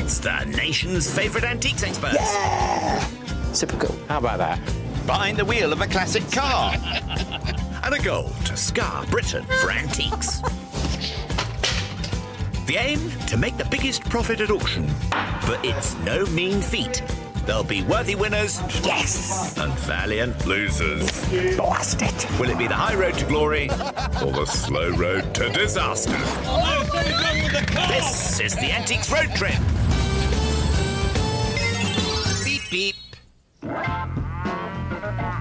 It's the nation's favourite antiques experts. Yeah! Super cool. How about that? Behind the wheel of a classic car. And a goal to scar Britain for antiques. The aim? To make the biggest profit at auction. But it's no mean feat. There'll be worthy winners. Yes! And valiant losers. Blast it! Will it be the high road to glory or the slow road to disaster? This is the Antiques Road Trip. Beep, beep.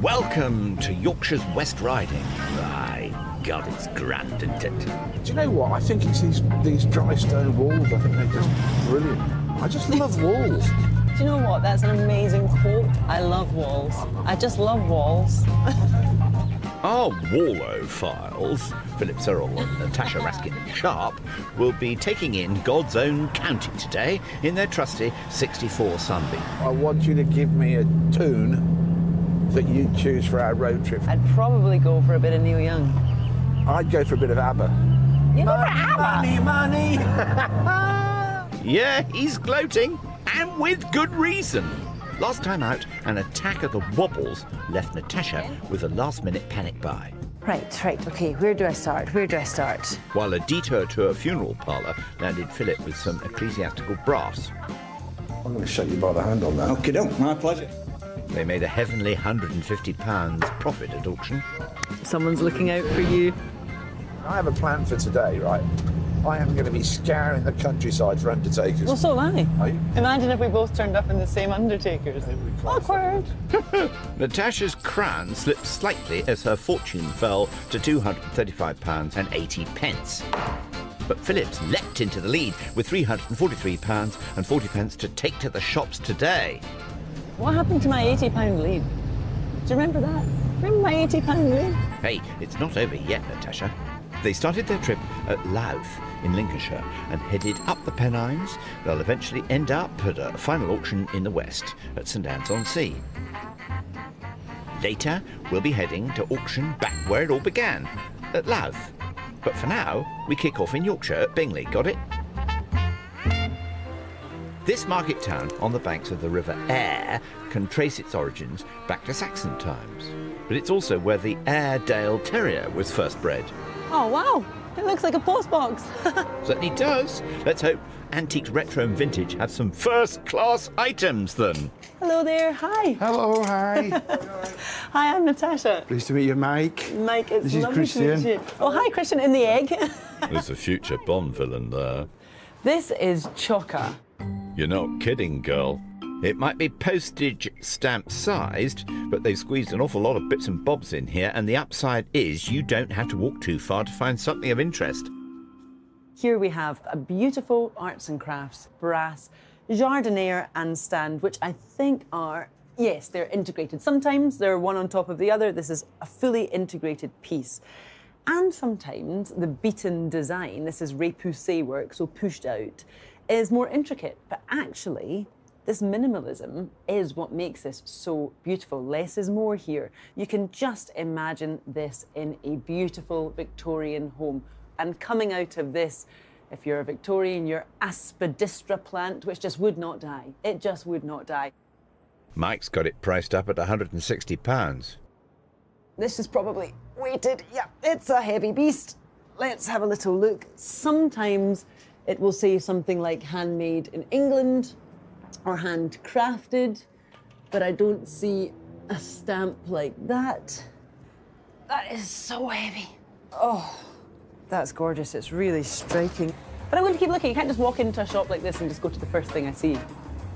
Welcome to Yorkshire's West Riding. My God, it's grand, isn't it? Do you know what? I think it's these dry stone walls. I think they're just brilliant. I just love walls. Do you know what? That's an amazing quote. I love walls. I just love walls. Our Wallo-philes, Philip Serrell and Natasha Raskin Sharp, will be taking in God's own county today in their trusty 64 Sunbeam. I want you to give me a tune that you choose for our road trip. I'd probably go for a bit of Neil Young. I'd go for a bit of ABBA. You go for ABBA? Money! Yeah, he's gloating, and with good reason. Last time out, an attack of the wobbles left Natasha with a last-minute panic buy. Right, okay, where do I start? While a detour to a funeral parlour landed Philip with some ecclesiastical brass. I'm going to shake you by the hand on that. Okay, don't. My pleasure. They made a heavenly £150 profit at auction. Someone's looking out for you. I have a plan for today, right? I am going to be scouring the countryside for undertakers. Well, so am I. Are you? Imagine if we both turned up in the same Undertakers. Awkward. Natasha's crown slipped slightly as her fortune fell to £235.80. But Phillips leapt into the lead with £343.40 to take to the shops today. What happened to my £80 lead? Do you remember that? Remember my £80 lead? Hey, it's not over yet, Natasha. They started their trip at Louth in Lincolnshire and headed up the Pennines. They'll eventually end up at a final auction in the west at St Anne's-on-Sea. Later, we'll be heading to auction back where it all began, at Louth. But for now, we kick off in Yorkshire at Bingley, got it? This market town on the banks of the River Aire can trace its origins back to Saxon times. But it's also where the Airedale Terrier was first bred. Oh, wow. It looks like a postbox. Certainly does. Let's hope Antiques Retro and Vintage have some first-class items then. Hello there. Hi. Hello, hi. Hi, I'm Natasha. Pleased to meet you, Mike. Mike, it's This is lovely to meet Christian. you. Oh, hi, Christian in the egg. There's a future Bond villain there. This is Choca. You're not kidding, girl. It might be postage stamp sized, but they've squeezed an awful lot of bits and bobs in here, and the upside is you don't have to walk too far to find something of interest. Here we have a beautiful arts and crafts brass jardiniere and stand, which I think are, yes, they're integrated. Sometimes they're one on top of the other. This is a fully integrated piece. And sometimes the beaten design, this is repoussé work, so pushed out, is more intricate. But actually, this minimalism is what makes this so beautiful. Less is more here. You can just imagine this in a beautiful Victorian home. And coming out of this, if you're a Victorian, your aspidistra plant, which just would not die. It just would not die. Mike's got it priced up at £160. This is probably weighted. Yeah, it's a heavy beast. Let's have a little look. Sometimes it will say something like handmade in England or handcrafted, but I don't see a stamp like that. That is so heavy. Oh, that's gorgeous. It's really striking. But I'm going to keep looking. You can't just walk into a shop like this and just go to the first thing I see.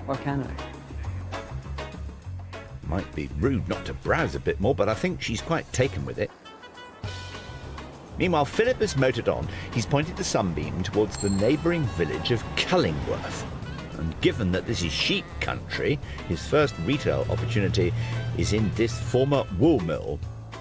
Or can I? Might be rude not to browse a bit more, but I think she's quite taken with it. Meanwhile, Philip has motored on. He's pointed the sunbeam towards the neighbouring village of Cullingworth. And given that this is sheep country, his first retail opportunity is in this former wool mill.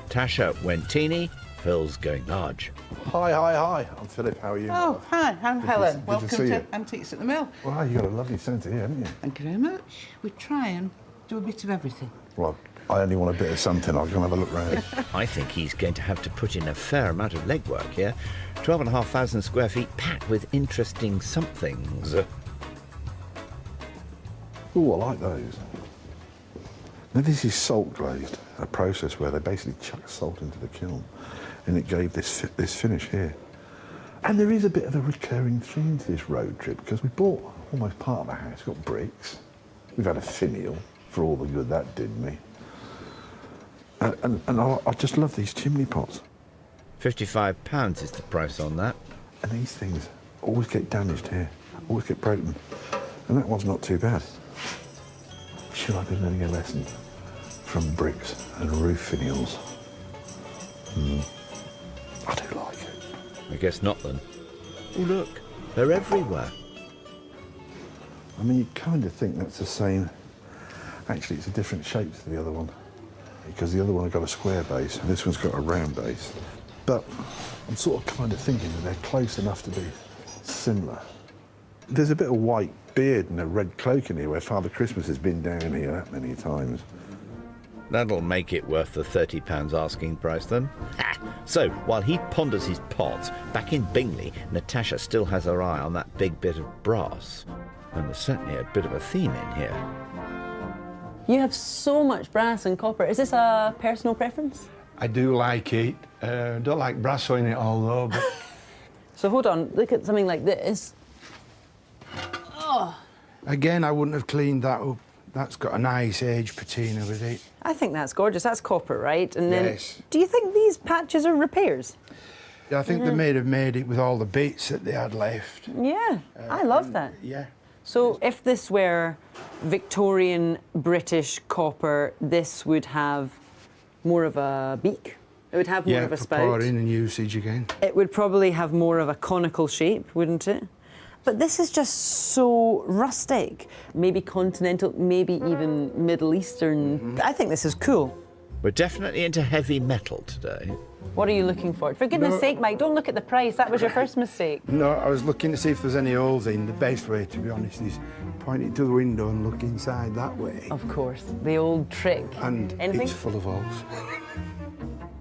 Tasha went teeny, Phil's going large. Hi. I'm Philip. How are you? Oh, hi, I'm Helen. Good Welcome to see to you. Antiques at the Mill. Wow, you've got a lovely centre here, haven't you? Thank you very much. We try and do a bit of everything. Well, I only want a bit of something. I'll go and have a look round. I think he's going to have to put in a fair amount of legwork here. 12,500 square feet packed with interesting somethings. Oh, I like those. Now this is salt glazed, a process where they basically chuck salt into the kiln, and it gave this finish here. And there is a bit of a recurring theme to this road trip, because we bought almost part of the house, got bricks. We've had a finial for all the good that did me. And I just love these chimney pots. £55 is the price on that. And these things always get damaged here, always get broken. And that one's not too bad. Should I be learning a lesson from bricks and roof finials? I do like it. I guess not then. Oh look, they're everywhere. I mean, you kind of think that's the same. Actually, it's a different shape to the other one, because the other one got a square base and this one's got a round base. But I'm sort of kind of thinking that they're close enough to be similar. There's a bit of white beard and a red cloak in here where Father Christmas has been down here that many times. That'll make it worth the £30 asking price then. Ha! So, while he ponders his pots, back in Bingley, Natasha still has her eye on that big bit of brass. And there's certainly a bit of a theme in here. You have so much brass and copper. Is this a personal preference? I do like it. Don't like brass in it all though. But So hold on, look at something like this. Oh, again, I wouldn't have cleaned that up. That's got a nice age patina with it. I think that's gorgeous. That's copper, right? And then, Yes. do you think these patches are repairs? I think they may have made it with all the bits that they had left. Yeah, I love that. Yeah. So if this were Victorian British copper, this would have more of a beak. It would have more of a for spout. pouring and usage again. It would probably have more of a conical shape, wouldn't it? But this is just so rustic. Maybe continental, maybe even Middle Eastern. I think this is cool. We're definitely into heavy metal today. What are you looking for? For goodness sake, Mike, don't look at the price. That was your first mistake. No, I was looking to see if there's any holes in. The best way, to be honest, is point it to the window and look inside that way. Of course, the old trick. And Anything? it's full of holes.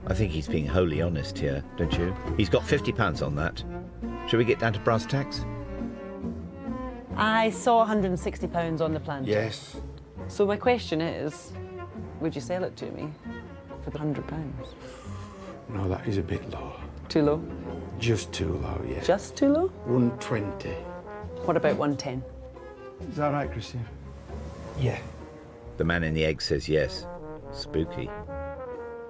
I think he's being wholly honest here, don't you? He's got £50 on that. Shall we get down to brass tacks? I saw £160 on the plan. Yes. So my question is, would you sell it to me for the £100? No, that is a bit low. Too low? Just too low, yeah. Just too low? 120. What about 110? Is that right, Christian? Yeah. The man in the egg says yes. Spooky.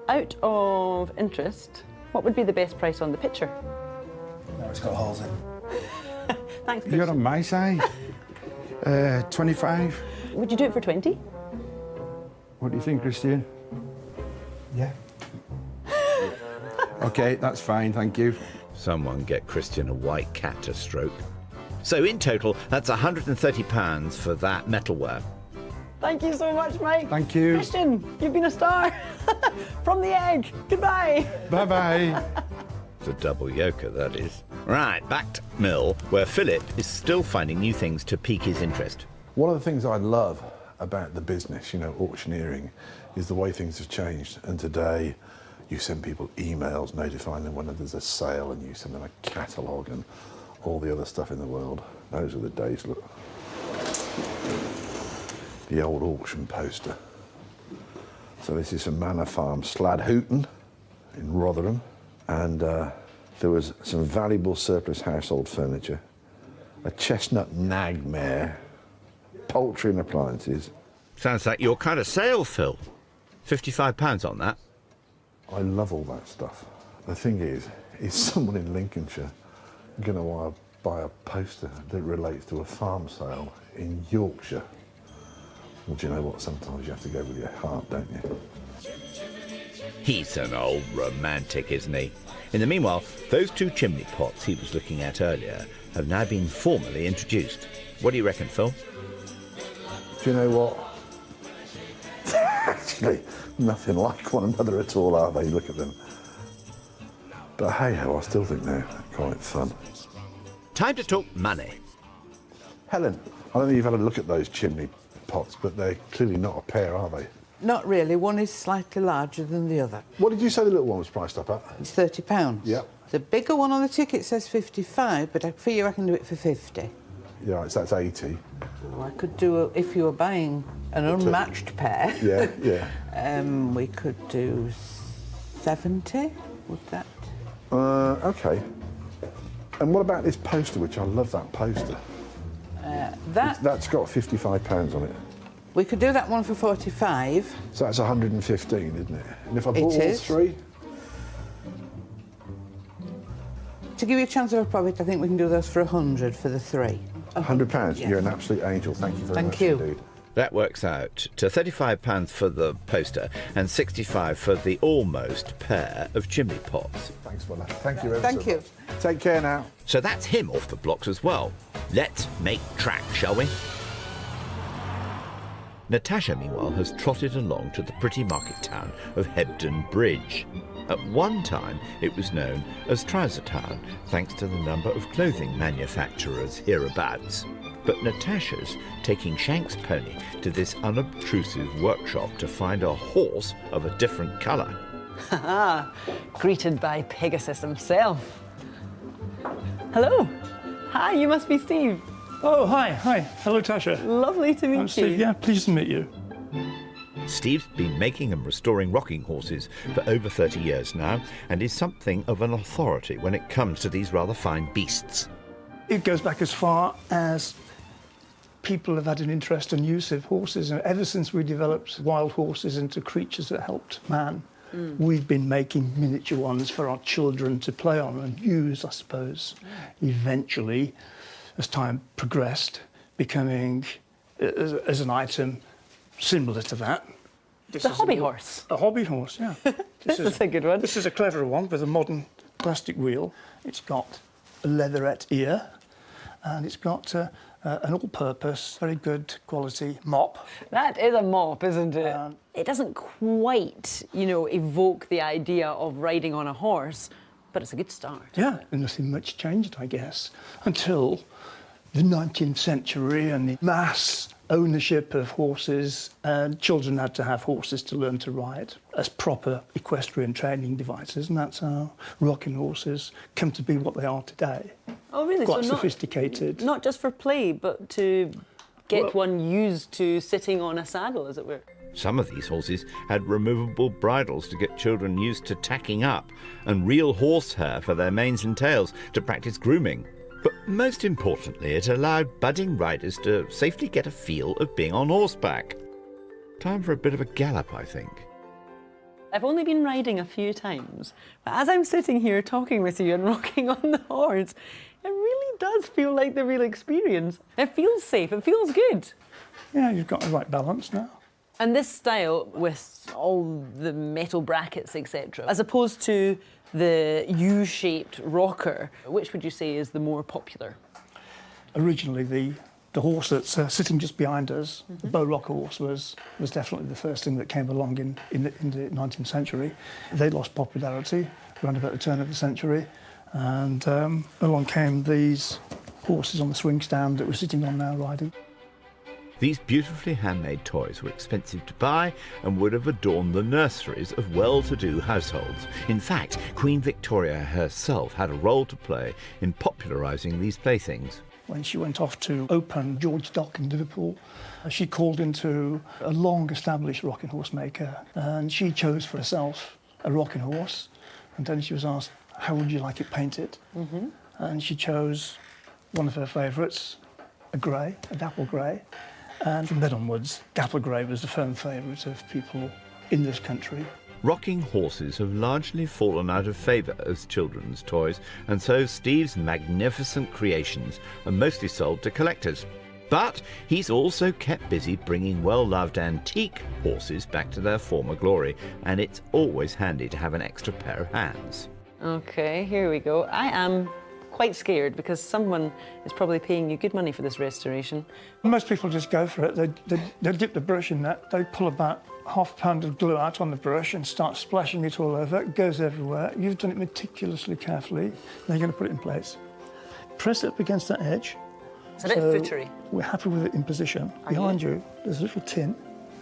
Out of interest, what would be the best price on the picture? No, it's got holes in. Thanks, You're Christian. on my side. 25. Would you do it for 20? What do you think, Christian? Yeah. OK, that's fine, thank you. Someone get Christian a white cat to stroke. So in total, that's £130 for that metalware. Thank you so much, Mike. Thank you. Christian, you've been a star. From the egg. Goodbye. Bye-bye. It's a double yoker, that is. Right, back to Mill, where Philip is still finding new things to pique his interest. One of the things I love about the business, you know, auctioneering, is the way things have changed. And today, you send people emails notifying them when there's a sale, and you send them a catalogue and all the other stuff in the world. Those are the days, look. The old auction poster. So this is from Manor Farm, Sladhooton in Rotherham. And there was some valuable surplus household furniture, a chestnut nag mare, poultry and appliances. Sounds like your kind of sale, Phil. £55 on that. I love all that stuff. The thing is someone in Lincolnshire going to want to buy a poster that relates to a farm sale in Yorkshire? Well, do you know what? Sometimes you have to go with your heart, don't you? He's an old romantic, isn't he? In the meanwhile, those two chimney pots he was looking at earlier have now been formally introduced. What do you reckon, Phil? Do you know what? Actually, nothing like one another at all, are they? Look at them. But hey-ho, I still think they're quite fun. Time to talk money. Helen, I don't think you've had a look at those chimney pots, but they're clearly not a pair, are they? Not really. One is slightly larger than the other. What did you say the little one was priced up at? It's £30. Yep. The bigger one on the ticket says 55, but for you I can do it for 50. Yeah, right, so that's 80. Well, I could do, if you were buying an unmatched pair, Yeah. we could do 70, would that? Okay. And what about this poster, which I love that poster? That's got £55 on it. We could do that one for 45. So that's 115, isn't it? And if I bought all is. three? To give you a chance of a profit, I think we can do those for 100 for the three. £100? Yeah. You're an absolute angel. Thank you very much Thank you. indeed. That works out to £35 for the poster and £65 for the almost pair of chimney pots. Thanks for that. Thank you ever Thank so you. much. Take care now. So that's him off the blocks as well. Let's make track, shall we? Natasha, meanwhile, has trotted along to the pretty market town of Hebden Bridge. At one time, it was known as Trouser Town, thanks to the number of clothing manufacturers hereabouts. But Natasha's taking Shank's pony to this unobtrusive workshop to find a horse of a different colour. Haha, greeted by Pegasus himself. Hello. Hi, you must be Steve. Oh, hi. Hello, Tasha. Lovely to meet I'm Steve. you. Yeah, pleased to meet you. Steve's been making and restoring rocking horses for over 30 years now and is something of an authority when it comes to these rather fine beasts. It goes back as far as people have had an interest and use of horses. And ever since we developed wild horses into creatures that helped man, we've been making miniature ones for our children to play on and use, I suppose. Eventually, as time progressed, becoming, as an item, similar to that. The hobby horse. A hobby horse, yeah. This is a good one. This is a cleverer one with a modern plastic wheel. It's got a leatherette ear, and it's got an all-purpose, very good quality mop. That is a mop, isn't it? It doesn't quite, evoke the idea of riding on a horse, but it's a good start. Yeah, and nothing much changed, I guess, until the 19th century and the mass ownership of horses, and children had to have horses to learn to ride as proper equestrian training devices, and that's how rocking horses come to be what they are today. Oh, really? Quite So sophisticated. Not just for play, but to get one used to sitting on a saddle, as it were. Some of these horses had removable bridles to get children used to tacking up, and real horsehair for their manes and tails to practice grooming. But most importantly, it allowed budding riders to safely get a feel of being on horseback. Time for a bit of a gallop, I think. I've only been riding a few times, but as I'm sitting here talking with you and rocking on the horse, it really does feel like the real experience. It feels safe, it feels good. Yeah, you've got the right balance now. And this style with all the metal brackets, etc., as opposed to the U-shaped rocker, which would you say is the more popular? Originally, the horse that's sitting just behind us, the bow rocker horse, was definitely the first thing that came along in the 19th century. They lost popularity around about the turn of the century, and along came these horses on the swing stand that we're sitting on now riding. These beautifully handmade toys were expensive to buy and would have adorned the nurseries of well-to-do households. In fact, Queen Victoria herself had a role to play in popularising these playthings. When she went off to open George Dock in Liverpool, she called into a long-established rocking horse maker, and she chose for herself a rocking horse, and then she was asked, how would you like it painted? And she chose one of her favourites, a grey, a dapple grey. And from then onwards, dapple grey was the firm favourite of people in this country. Rocking horses have largely fallen out of favour as children's toys, and so Steve's magnificent creations are mostly sold to collectors. But he's also kept busy bringing well-loved antique horses back to their former glory, and it's always handy to have an extra pair of hands. Okay, here we go. I am quite scared because someone is probably paying you good money for this restoration. Most people just go for it. They dip the brush in that. They pull about half a pound of glue out on the brush and start splashing it all over. It goes everywhere. You've done it meticulously, carefully. Now you're going to put it in place. Press it up against that edge. It's a bit footery. We're happy with it in position. Behind you, there's a little tin.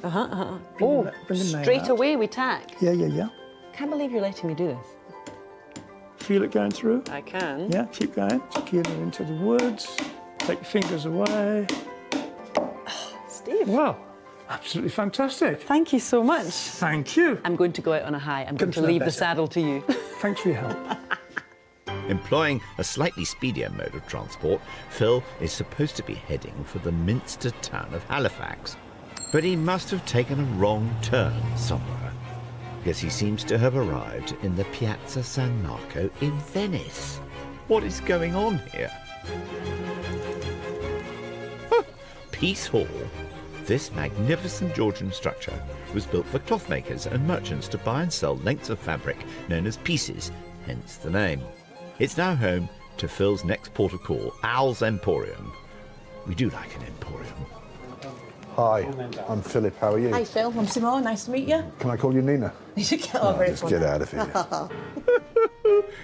Oh, Bring the nail straight out. away we tack. Yeah. Can't believe you're letting me do this. Feel it going through? I can. Yeah, keep going. Secure it into the woods. Take your fingers away. Steve. Wow, absolutely fantastic. Thank you so much. Thank you. I'm going to go out on a high. I'm going to Couldn't leave have the better. saddle to you. Thanks for your help. Employing a slightly speedier mode of transport, Phil is supposed to be heading for the Minster town of Halifax. But he must have taken a wrong turn somewhere, because he seems to have arrived in the Piazza San Marco in Venice. What is going on here? Peace Hall. This magnificent Georgian structure was built for cloth makers and merchants to buy and sell lengths of fabric known as pieces, hence the name. It's now home to Phil's next port of call, Owl's Emporium. We do like an emporium. Hi, I'm Philip. How are you? Hi Phil, I'm Simone, nice to meet you. Can I call you Nina? You should get over it. Just get out of here.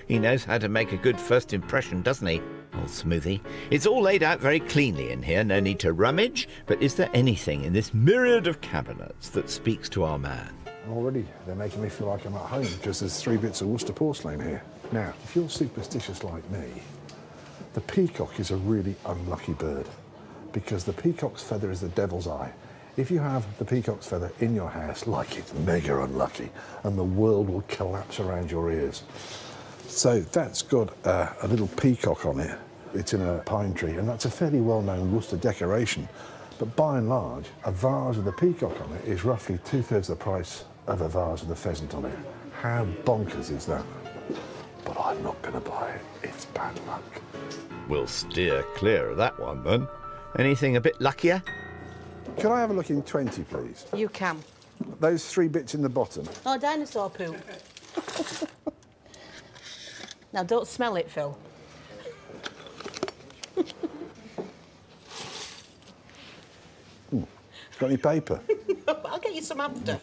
He knows how to make a good first impression, doesn't he? Old smoothie. It's all laid out very cleanly in here, no need to rummage, but is there anything in this myriad of cabinets that speaks to our man? Already, they're making me feel like I'm at home because there's 3 bits of Worcester porcelain here. Now, if you're superstitious like me, the peacock is a really unlucky bird because the peacock's feather is the devil's eye. If you have the peacock's feather in your house, like it's mega unlucky, and the world will collapse around your ears. So that's got a little peacock on it. It's in a pine tree, and that's a fairly well-known Worcester decoration. But by and large, a vase with a peacock on it is roughly 2/3 the price of a vase with a pheasant on it. How bonkers is that? But I'm not going to buy it. It's bad luck. We'll steer clear of that one, then. Anything a bit luckier? Can I have a look in 20, please? You can. Those 3 bits in the bottom. Oh, dinosaur poo. Now, don't smell it, Phil. Got any paper? I'll get you some after.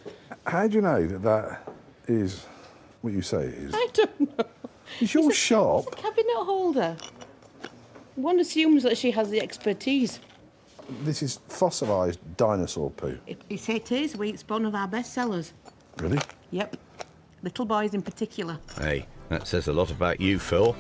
How do you know that that is what you say it is? I don't know. It's your shop. It's a cabinet holder. One assumes that she has the expertise. This is fossilised dinosaur poo. It is. It's one of our best sellers. Really? Yep. Little boys in particular. Hey, that says a lot about you, Phil.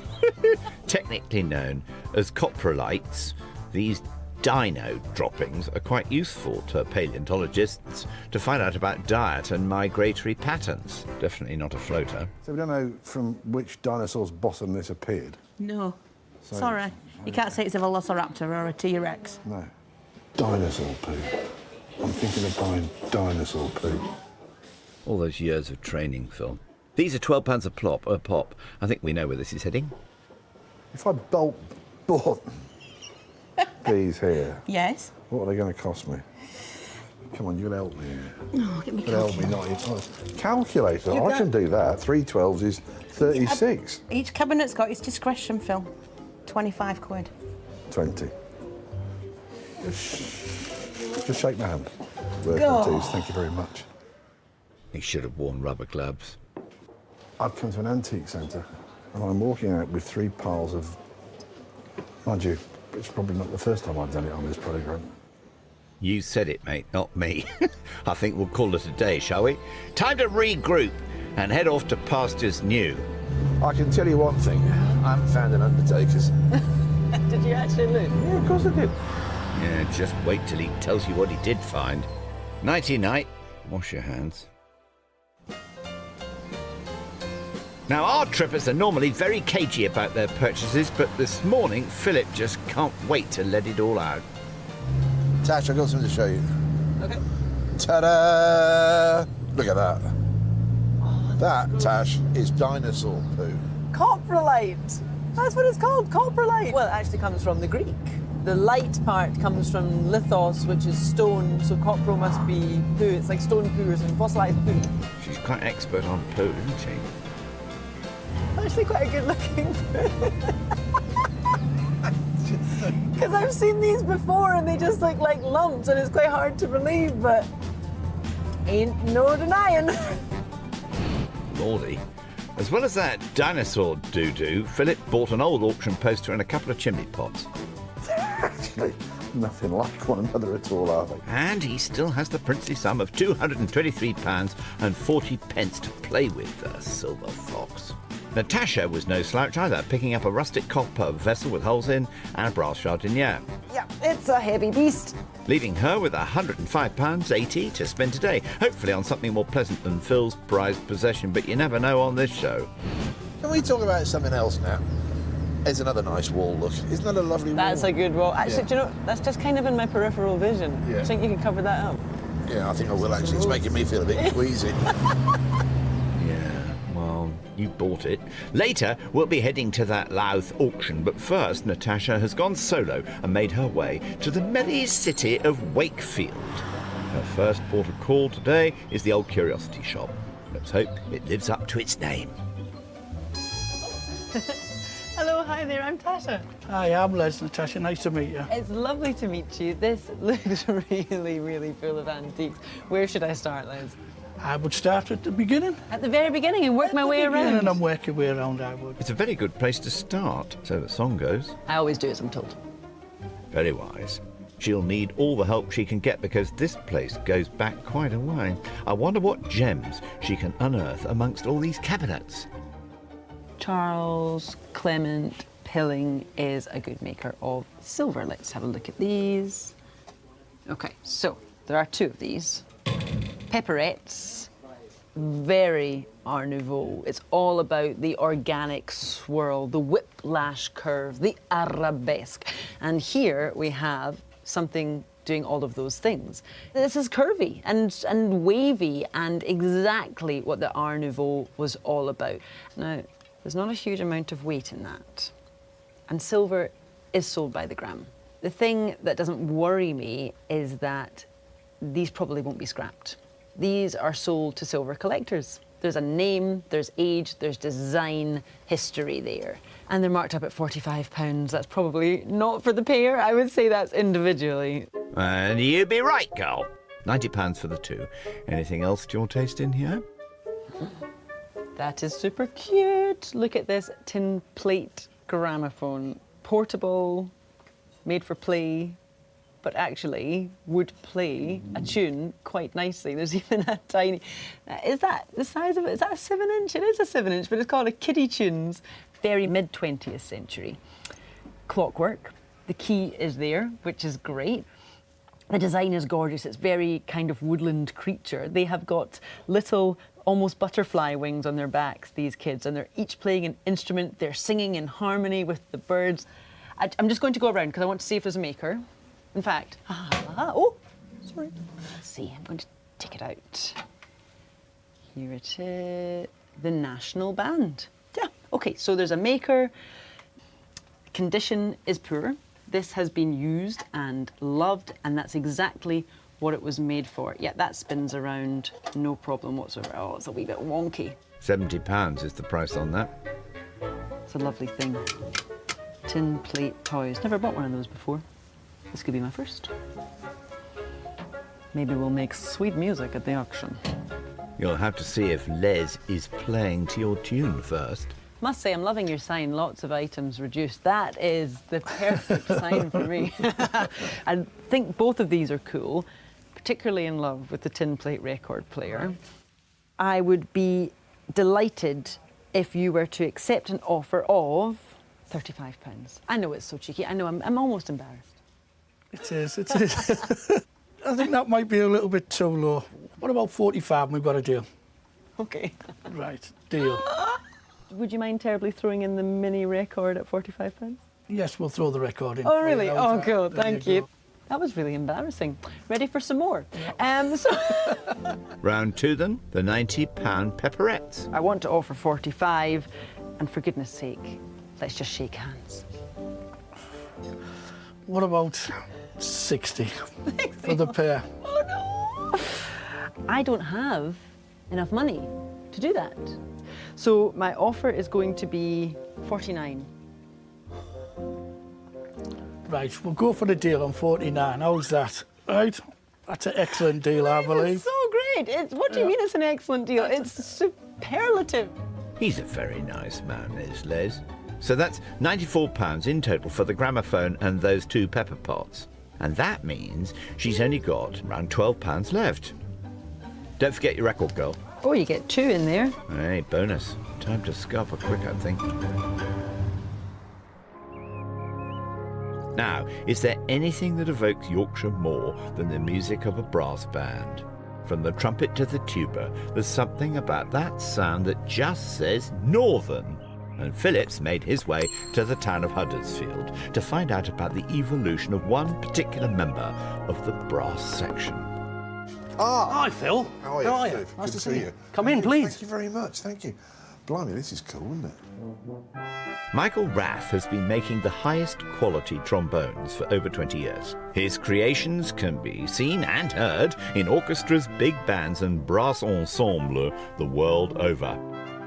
Technically known as coprolites, these dino droppings are quite useful to paleontologists to find out about diet and migratory patterns. Definitely not a floater. So we don't know from which dinosaur's bottom this appeared? No. Sorry. You can't say it's a velociraptor or a T-Rex. No. Dinosaur poo. I'm thinking of buying dinosaur poo. All those years of training, Phil. These are £12 a pop. I think we know where this is heading. If I bought these here, Yes. what are they going to cost me? Come on, you'll help me here. Oh, get me You'll help me, not calculator. I can do that. 3 12s is 36. Each cabinet's got its discretion, Phil. 25 quid. 20. Just shake my hand. Working twos, thank you very much. He should have worn rubber gloves. I've come to an antique centre and I'm walking out with 3 piles of... Mind you, it's probably not the first time I've done it on this programme. You said it, mate, not me. I think we'll call it a day, shall we? Time to regroup and head off to pastures new. I can tell you one thing, I haven't found an undertaker's. Did you actually look? Yeah, of course I did. Yeah, just wait till he tells you what he did find. Nighty-night. Wash your hands. Now, our trippers are normally very cagey about their purchases, but this morning, Philip just can't wait to let it all out. Tash, I've got something to show you. Okay. Ta-da! Look at that. That, Tash, is dinosaur poo. Coprolite. That's what it's called, coprolite. Well, it actually comes from the Greek. The light part comes from lithos, which is stone, so copro must be poo. It's like stone poo or something, fossilised poo. She's quite expert on poo, isn't she? Actually quite a good looking poo. Because I've seen these before and they just look like lumps and it's quite hard to believe, but ain't no denying. Lordy. As well as that dinosaur doo-doo, Philip bought an old auction poster and a couple of chimney pots. Actually, nothing like one another at all, are they? And he still has the princely sum of £223.40 to play with, the silver fox. Natasha was no slouch either, picking up a rustic copper vessel with holes in and a brass jardiniere, Yeah, it's a heavy beast. leaving her with £105.80 to spend today, hopefully on something more pleasant than Phil's prized possession, but you never know on this show. Can we talk about something else now? There's another nice wall, look. Isn't that a lovely wall? That's a good wall. Actually, Yeah. do you know, that's just kind of in my peripheral vision. Yeah. I think you can cover that up. Yeah, I think I will actually. It's making me feel a bit queasy. Yeah, well, you bought it. Later, we'll be heading to that Louth auction, but first, Natasha has gone solo and made her way to the merry city of Wakefield. Her first port of call today is the old curiosity shop. Let's hope it lives up to its name. Hello, hi there, I'm Tasha. Hi, I'm Les. Natasha, nice to meet you. It's lovely to meet you. This looks really, really full of antiques. Where should I start, Liz? I would start at the beginning. At the very beginning and work my way around. And I'm working way around, I would. It's a very good place to start, so the song goes. I always do as I'm told. Very wise. She'll need all the help she can get because this place goes back quite a way. I wonder what gems she can unearth amongst all these cabinets. Charles Clement Pilling is a good maker of silver. Let's have a look at these. Okay, so there are two of these. Pepperettes, very Art Nouveau. It's all about the organic swirl, the whiplash curve, the arabesque. And here we have something doing all of those things. This is curvy and wavy and exactly what the Art Nouveau was all about. Now, there's not a huge amount of weight in that. And silver is sold by the gram. The thing that doesn't worry me is that these probably won't be scrapped. These are sold to silver collectors. There's a name, there's age, there's design history there. And they're marked up at £45. That's probably not for the pair. I would say that's individually. And you'd be right, girl. £90 for the two. Anything else to your taste in here? That is super cute. Look at this tin plate gramophone. Portable, made for play, but actually would play a tune quite nicely. There's even a tiny... Is that the size of it? Is that a 7-inch? It is a 7-inch, but it's called a Kiddie Tunes. Very mid-20th century. Clockwork. The key is there, which is great. The design is gorgeous. It's very kind of woodland creature. They have got little, almost butterfly wings on their backs, these kids, and they're each playing an instrument. They're singing in harmony with the birds. I'm just going to go around because I want to see if there's a maker. In fact, oh, sorry. Let's see, I'm going to take it out. Here it is, the National Band. Yeah, okay, so there's a maker. Condition is poor. This has been used and loved, and that's exactly what it was made for. Yeah, that spins around, no problem whatsoever. Oh, it's a wee bit wonky. £70 is the price on that. It's a lovely thing. Tin plate toys. Never bought one of those before. This could be my first. Maybe we'll make sweet music at the auction. You'll have to see if Les is playing to your tune first. Must say, I'm loving your sign. Lots of items reduced. That is the perfect sign for me. I think both of these are cool, particularly in love with the tin plate record player. I would be delighted if you were to accept an offer of £35. I know it's so cheeky. I know I'm almost embarrassed. It is. I think that might be a little bit too low. What about 45 and we've got a deal? Okay. Right, deal. Would you mind terribly throwing in the mini record at £45? Yes, we'll throw the record in. Oh, really? Oh, cool. There Thank you. That was really embarrassing. Ready for some more? Round two then, the £90 pepperettes. I want to offer 45, and for goodness sake, let's just shake hands. What about 60 for the pair? Oh, no! I don't have enough money to do that. So my offer is going to be 49. Right, we'll go for the deal on 49. How's that? Right? That's an excellent deal, I believe. It's so great. What do you mean it's an excellent deal? It's superlative. He's a very nice man, is Les. So that's £94 in total for the gramophone and those two pepper pots. And that means she's only got around £12 left. Don't forget your record, girl. Oh, you get two in there. Hey, bonus. Time to scalp quick, I think. Now, is there anything that evokes Yorkshire more than the music of a brass band? From the trumpet to the tuba, there's something about that sound that just says Northern. And Phillips made his way to the town of Huddersfield to find out about the evolution of one particular member of the brass section. Ah! Hi, Phil. How are you, Steve? Nice Good to see you. you. Come in, please. Thank you very much, thank you. Blimey, this is cool, isn't it? Michael Rath has been making the highest quality trombones for over 20 years. His creations can be seen and heard in orchestras, big bands and brass ensemble the world over.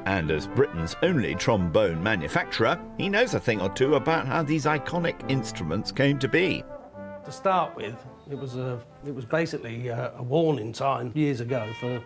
And as Britain's only trombone manufacturer, he knows a thing or two about how these iconic instruments came to be. To start with, it was basically a warning sign years ago for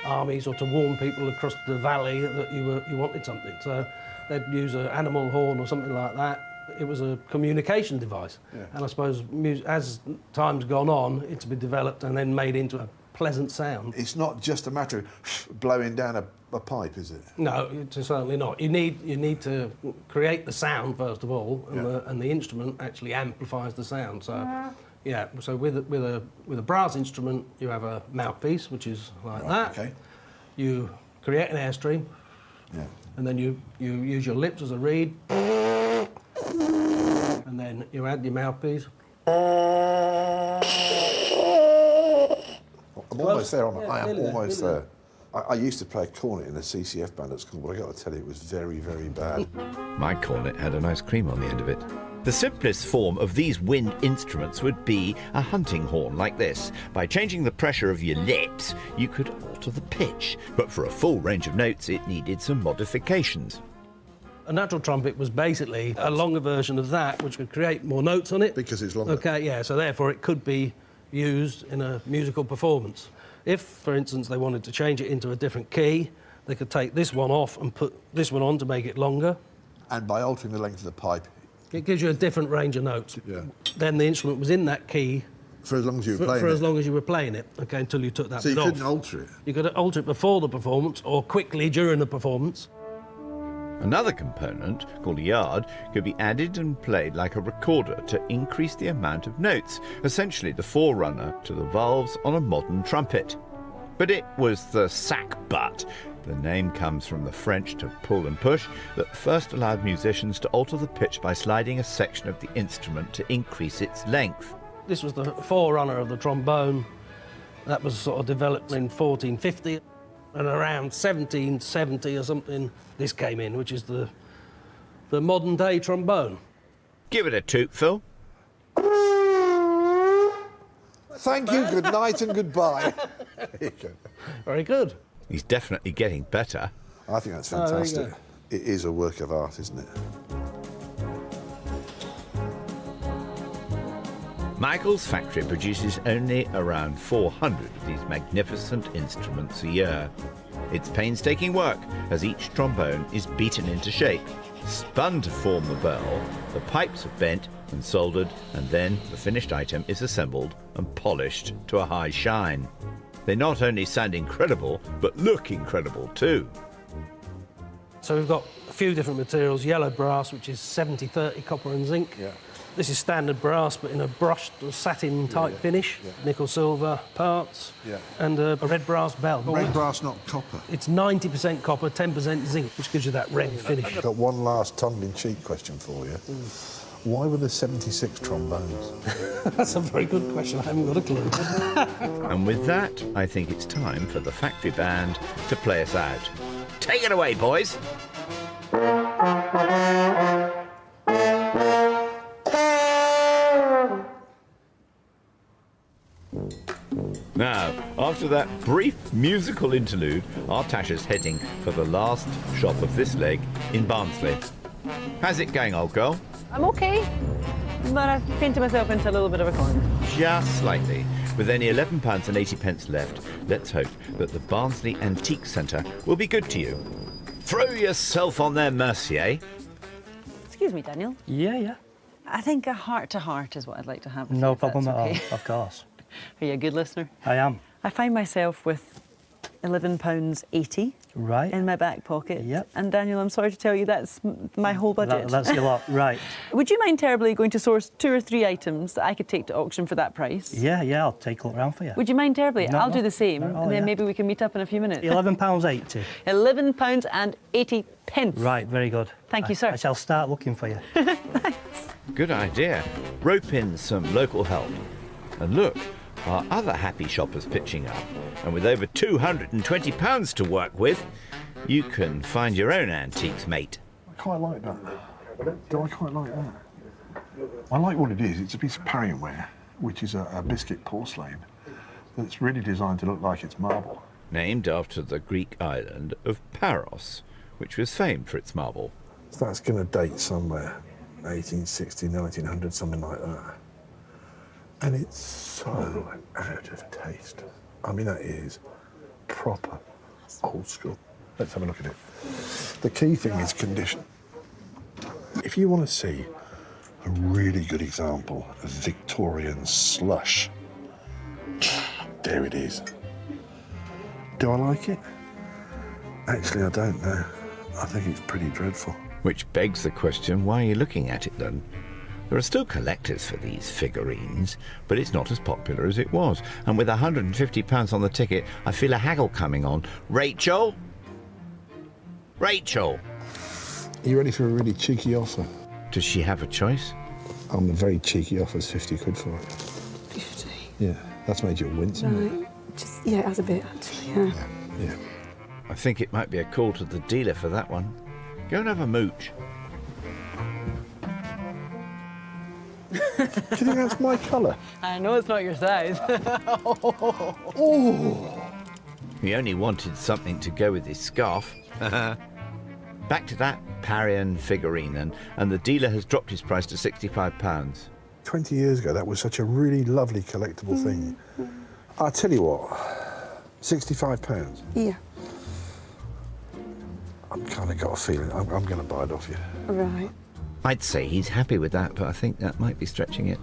armies or to warn people across the valley that you wanted something. So they'd use an animal horn or something like that. It was a communication device. Yeah. And I suppose as time's gone on, it's been developed and then made into a pleasant sound. It's not just a matter of blowing down a pipe, is it? No, it's certainly not. You need to create the sound first of all, and the instrument actually amplifies the sound. So, yeah. So with a brass instrument, you have a mouthpiece, which is like that. Okay. You create an airstream. Yeah. And then you use your lips as a reed. And then you add your mouthpiece. I'm almost there, aren't I? I am almost there. I used to play a cornet in a CCF band at school, but I got to tell you, it was very, very bad. My cornet had a nice cream on the end of it. The simplest form of these wind instruments would be a hunting horn like this. By changing the pressure of your lips, you could alter the pitch. But for a full range of notes, it needed some modifications. A natural trumpet was basically a longer version of that, which could create more notes on it. Because it's longer. Okay, yeah, so therefore it could be used in a musical performance. If, for instance, they wanted to change it into a different key, they could take this one off and put this one on to make it longer. And by altering the length of the pipe... It gives you a different range of notes. Yeah. Then the instrument was in that key... For as long as you were playing it? For as long as you were playing it, OK, until you took that bit off. So you couldn't alter it? You could alter it before the performance or quickly during the performance. Another component, called a yard, could be added and played like a recorder to increase the amount of notes, essentially the forerunner to the valves on a modern trumpet. But it was the sack butt, the name comes from the French to pull and push, that first allowed musicians to alter the pitch by sliding a section of the instrument to increase its length. This was the forerunner of the trombone. That was sort of developed in 1450. And around 1770 or something, this came in, which is the modern-day trombone. Give it a toot, Phil. Thank you, good night and goodbye. Very good. He's definitely getting better. I think that's fantastic. It is a work of art, isn't it? Michael's factory produces only around 400 of these magnificent instruments a year. It's painstaking work, as each trombone is beaten into shape, spun to form the bell, the pipes are bent and soldered, and then the finished item is assembled and polished to a high shine. They not only sound incredible, but look incredible too. So we've got a few different materials. Yellow brass, which is 70-30 copper and zinc. Yeah. This is standard brass, but in a brushed or satin-type finish. Yeah. Nickel silver parts. Yeah. And a red brass bell. Red brass, not copper? It's 90% copper, 10% zinc, which gives you that red finish. I've got one last tongue-in-cheek question for you. Why were there 76 trombones? That's a very good question. I haven't got a clue. And with that, I think it's time for the factory band to play us out. Take it away, boys. Now, after that brief musical interlude, our Tasha's heading for the last shop of this leg in Barnsley. How's it going, old girl? I'm okay, but I've painted myself into a little bit of a corner. Just slightly. With only £11.80 left, let's hope that the Barnsley Antique Centre will be good to you. Throw yourself on their mercy, eh? Excuse me, Daniel. Yeah. I think a heart-to-heart is what I'd like to have with No you, problem at okay. all, of course. Are you a good listener? I am. I find myself with £11.80 Right. in my back pocket. Yep. And Daniel, I'm sorry to tell you, that's my whole budget. That's your lot, right. Would you mind terribly going to source 2 or 3 items that I could take to auction for that price? Yeah, I'll take a look around for you. Would you mind terribly? No, I'll do the same, no, and then yeah. maybe we can meet up in a few minutes. £11.80. £11.80. Right, very good. Thank you, sir. I shall start looking for you. Good idea. Rope in some local help. And look, our other happy shoppers pitching up. And with over £220 to work with, you can find your own antiques, mate. I quite like that. Do I quite like that? I like what it is. It's a piece of parry ware, which is a biscuit porcelain that's really designed to look like it's marble. Named after the Greek island of Paros, which was famed for its marble. So that's going to date somewhere, 1860, 1900, something like that. And it's so out of taste. I mean, that is proper old school. Let's have a look at it. The key thing is condition. If you want to see a really good example of Victorian slush, there it is. Do I like it? Actually, I don't know. I think it's pretty dreadful. Which begs the question, why are you looking at it then? There are still collectors for these figurines, but it's not as popular as it was. And with £150 on the ticket, I feel a haggle coming on. Rachel? Rachel! Are you ready for a really cheeky offer? Does she have a choice? I'm a very cheeky offer's 50 quid for it. 50? Yeah, that's made you wince, hasn't it? Right. Just, yeah, it has a bit, actually, yeah. Yeah. I think it might be a call to the dealer for that one. Go and have a mooch. Do you think that's my colour? I know it's not your size. Oh! He only wanted something to go with his scarf. Back to that Parian figurine, and the dealer has dropped his price to £65. 20 years ago, that was such a really lovely collectible thing. I'll tell you what, £65. Yeah. I've kind of got a feeling I'm going to buy it off you. Right. I'd say he's happy with that, but I think that might be stretching it.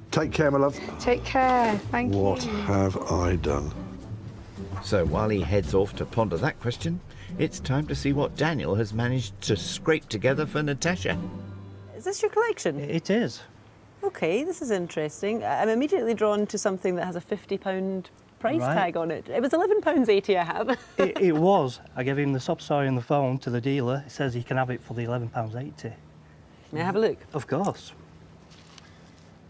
Take care, my love. Take care. Thank you. What have I done? So while he heads off to ponder that question, it's time to see what Daniel has managed to scrape together for Natasha. Is this your collection? It is. OK, this is interesting. I'm immediately drawn to something that has a £50 price Right. tag on it. It was £11.80 I have. It was. I gave him the sob story on the phone to the dealer. He says he can have it for the £11.80. May I have a look? Of course.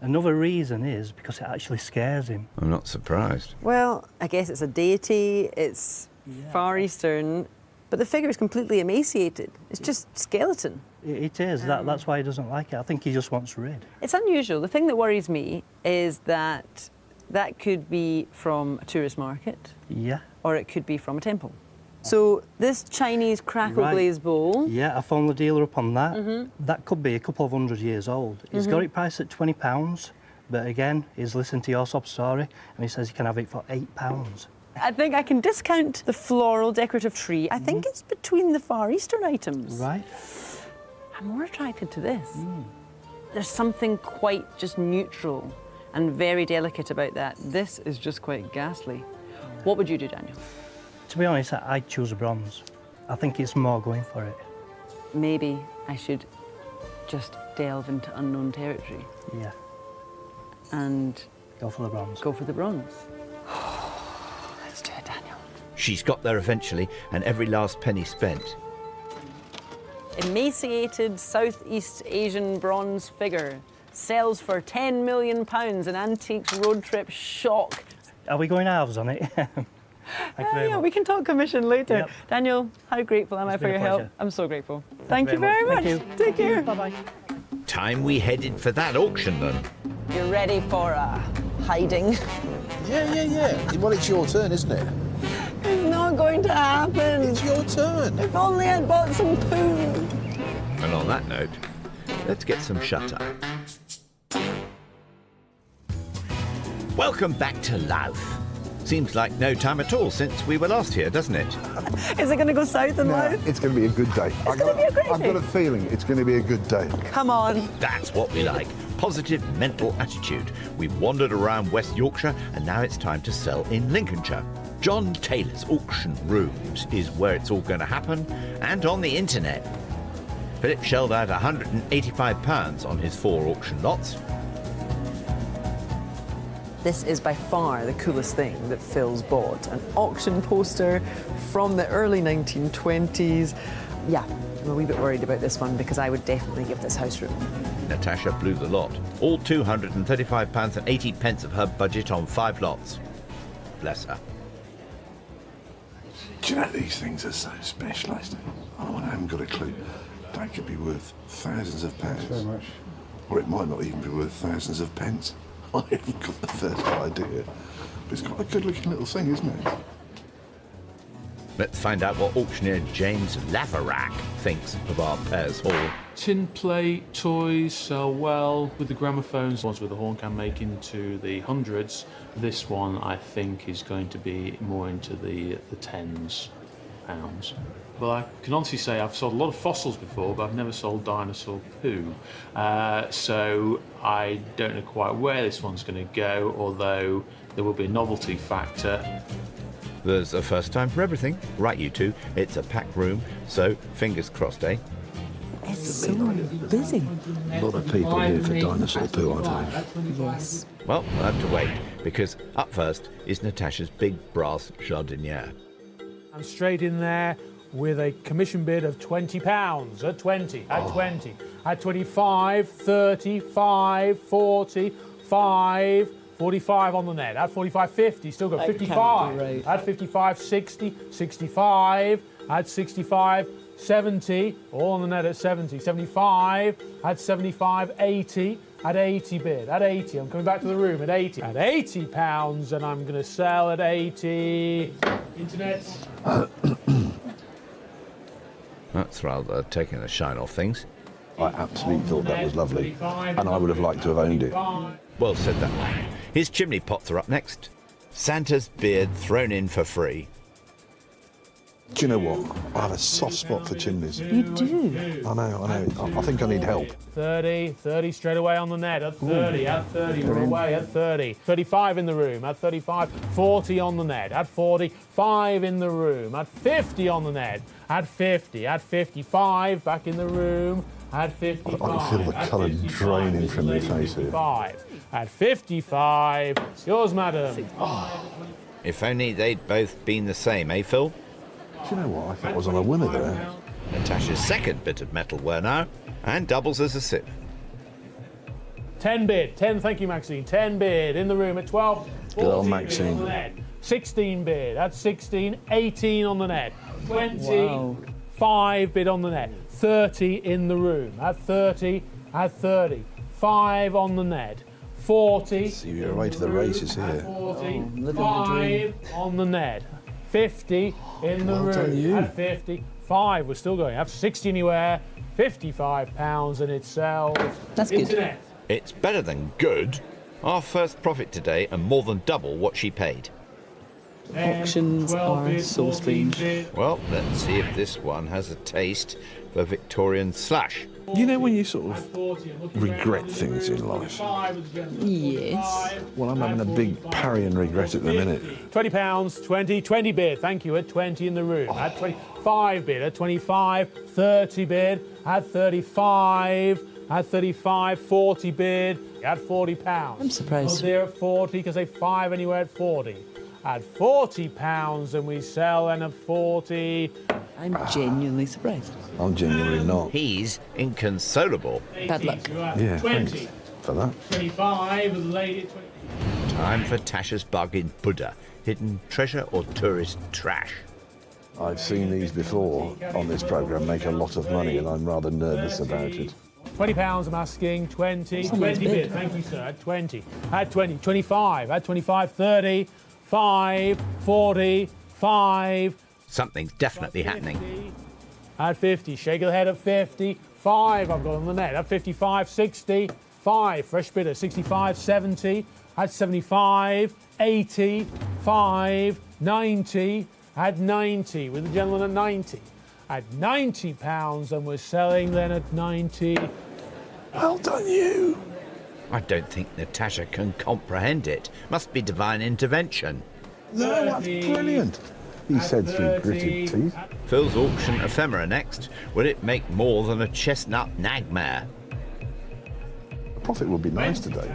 Another reason is because it actually scares him. I'm not surprised. Well, I guess it's a deity, it's Far Eastern, but the figure is completely emaciated. It's just skeleton. It is. That's why he doesn't like it. I think he just wants rid. It's unusual. The thing that worries me is that that could be from a tourist market. Yeah. Or it could be from a temple. So this Chinese crackle glaze bowl. Yeah, I phoned the dealer up on that. That could be a couple of 100 years old. He's got it priced at £20, but again, he's listened to your sob story and he says he can have it for £8. I think I can discount the floral decorative tree. I think it's between the Far Eastern items. Right. I'm more attracted to this. There's something quite just neutral and very delicate about that. This is just quite ghastly. What would you do, Daniel? To be honest, I'd choose a bronze. I think it's more going for it. Maybe I should just delve into unknown territory. Yeah. And go for the bronze. Go for the bronze. Let's do it, Daniel. She's got there eventually, and every last penny spent. Emaciated Southeast Asian bronze figure sells for £10 million in antiques road trip shock. Are we going halves on it? Yeah, we can talk commission later. Yep. Daniel, how grateful am I for your help? I'm so grateful. Thank you very much. Thank you. Take care. Bye-bye. Time we headed for that auction then. You're ready for hiding? Yeah. Well, it's your turn, isn't it? It's not going to happen. It's your turn. If only I'd bought some poo. And on that note, let's get some shut-eye. Welcome back to Louth. Seems like no time at all since we were last here, doesn't it? Is it going to go south in Louth? It's going to be a good day. It's going to be a great day. I've got a feeling it's going to be a good day. Come on. That's what we like. Positive mental attitude. We've wandered around West Yorkshire and now it's time to sell in Lincolnshire. John Taylor's Auction Rooms is where it's all going to happen, and on the internet. Philip shelled out £185 on his 4 auction lots. This is by far the coolest thing that Phil's bought. An auction poster from the early 1920s. Yeah, I'm a wee bit worried about this one because I would definitely give this house room. Natasha blew the lot. All £235 and 80 pence of her budget on 5 lots. Bless her. Do you know these things are so specialised? Oh, I haven't got a clue. They could be worth thousands of pounds. So much. Or it might not even be worth thousands of pence. I haven't got the first idea. But it's quite a good-looking little thing, isn't it? Let's find out what auctioneer James Laverack thinks of our Pears Hall. Tin plate, toys sell well with the gramophones. Ones with the horn can make into the hundreds. This one, I think, is going to be more into the tens of pounds. Well, I can honestly say I've sold a lot of fossils before, but I've never sold dinosaur poo. So I don't know quite where this one's going to go, although there will be a novelty factor. There's a first time for everything. Right, you two. It's a packed room, so fingers crossed, eh? It's so busy. A lot of people here for dinosaur poo, I think. Yes. Well, we'll have to wait, because up first is Natasha's big brass jardiniere. I'm straight in there with a commission bid of £20 at 20, at 20, at 25, 35, 40, 5, 45 on the net, at 45, 50, still got 55, at 55, 60, 65, at 65, 70, all on the net at 70, 75, at 75, 80, at 80 bid, at 80, I'm coming back to the room at 80, at £80, and I'm going to sell at 80. Internet. That's rather taking the shine off things. I absolutely thought that was lovely, and I would have liked to have owned it. Well said, that one. His chimney pots are up next. Santa's beard thrown in for free. Do you know what? I have a soft spot for chimneys. You do? I know. I think I need help. 30 straight away on the net, at 30, at 30, we're away, at 30. 35 in the room, at 35, 40 on the net, at 40, 5 in the room, at 50 on the net, at 50, at 55, back in the room, at 55. I can feel the colour draining from your face here. At 55, yours, madam. If only they'd both been the same, eh, Phil? Do you know what? I thought I was on a winner there. Natasha's second bit of metalware now, and doubles as a sip. 10 bid, 10, thank you, Maxine. 10 bid in the room at 12. Good old Maxine. 16 bid at 16, 18 on the net. 20, 5 bid on the net. 30 in the room at 30, at 30. 5 on the net. 40. See, you're away to the races here. 40, 5 on the net. 50 in the room at 50. 5, we're still going. Have 60 anywhere. £55 and it sells. That's good. Internet. It's better than good. Our first profit today and more than double what she paid. Auctions are so strange. Well, let's see if this one has a taste for Victorian slush. You know when you sort of regret things in life? Yes. Well, I'm having a big parrying regret at the minute. £20, 20 bid, thank you, at 20 in the room. At 25 bid, at 25, 30 bid, at 35, at 35, 40 bid, at £40. I'm surprised. Oh, they're at 40 because they 5 anywhere at 40. At £40 and we sell and at 40. I'm genuinely surprised. I'm genuinely not. He's inconsolable. Bad luck. Yeah, 20. thanks for that. 25 with a lady at 20. Time for Tasha's bargain Buddha. Hidden treasure or tourist trash? I've seen these before on this programme make a lot of money and I'm rather nervous about it. £20 I'm asking, 20 bid, thank you sir, at 20, at 20, 25, at 25, 30, 5, 40, 5. Something's definitely happening. At 50, shake of the head at 50, 5 I've got on the net, at 55, 60, 5, fresh bidder, 65, 70, at 75, 80, 5, 90, at 90, with the gentleman at 90. At £90 and we're selling then at 90. Well done, you. I don't think Natasha can comprehend it. Must be divine intervention. No, that's brilliant. He said through gritted teeth. Phil's auction ephemera next. Will it make more than a chestnut nagmare? The profit would be nice today.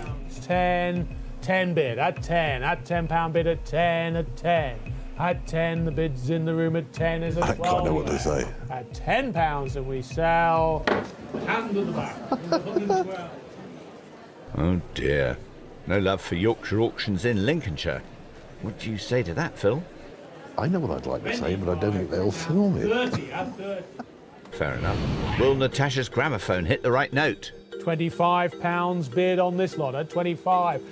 10 bid, at 10, at £10 bid at 10, at 10. At 10, the bid's in the room at 10 is I at don't quite know what they say. At £10 and we sell. Hand at the back. 112. Oh dear. No love for Yorkshire auctions in Lincolnshire. What do you say to that, Phil? I know what I'd like to say, but I don't think they'll film it. 30, at 30. Fair enough. Will Natasha's gramophone hit the right note? £25 bid on this lot at 25.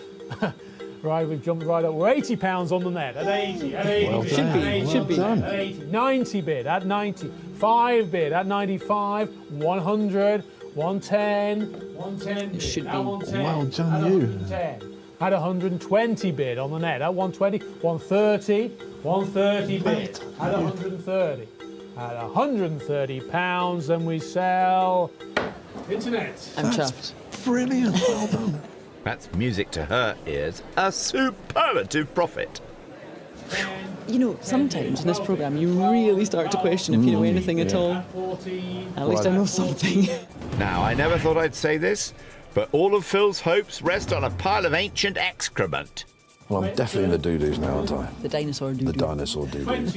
Right, we've jumped right up. We're £80 on the net at 80. At 80 Well bid, done. at 80, Well bid, done. At 80. 90 bid at 90. 5 bid at 95. 100. 110. 110 bid. should at be. 110. Well done, at you. 110. At 120 bid on the net. At 120. 130. 130 bid. At 130. At £130 and we sell. Internet. I'm chuffed. Brilliant. Well done. That's music to her ears. A superlative profit. You know, sometimes in this programme you really start to question if you know anything at all. At least I know something. Now, I never thought I'd say this, but all of Phil's hopes rest on a pile of ancient excrement. Well, I'm definitely in the doo-doos now, aren't I? The dinosaur doo-doo. The dinosaur doo-doos.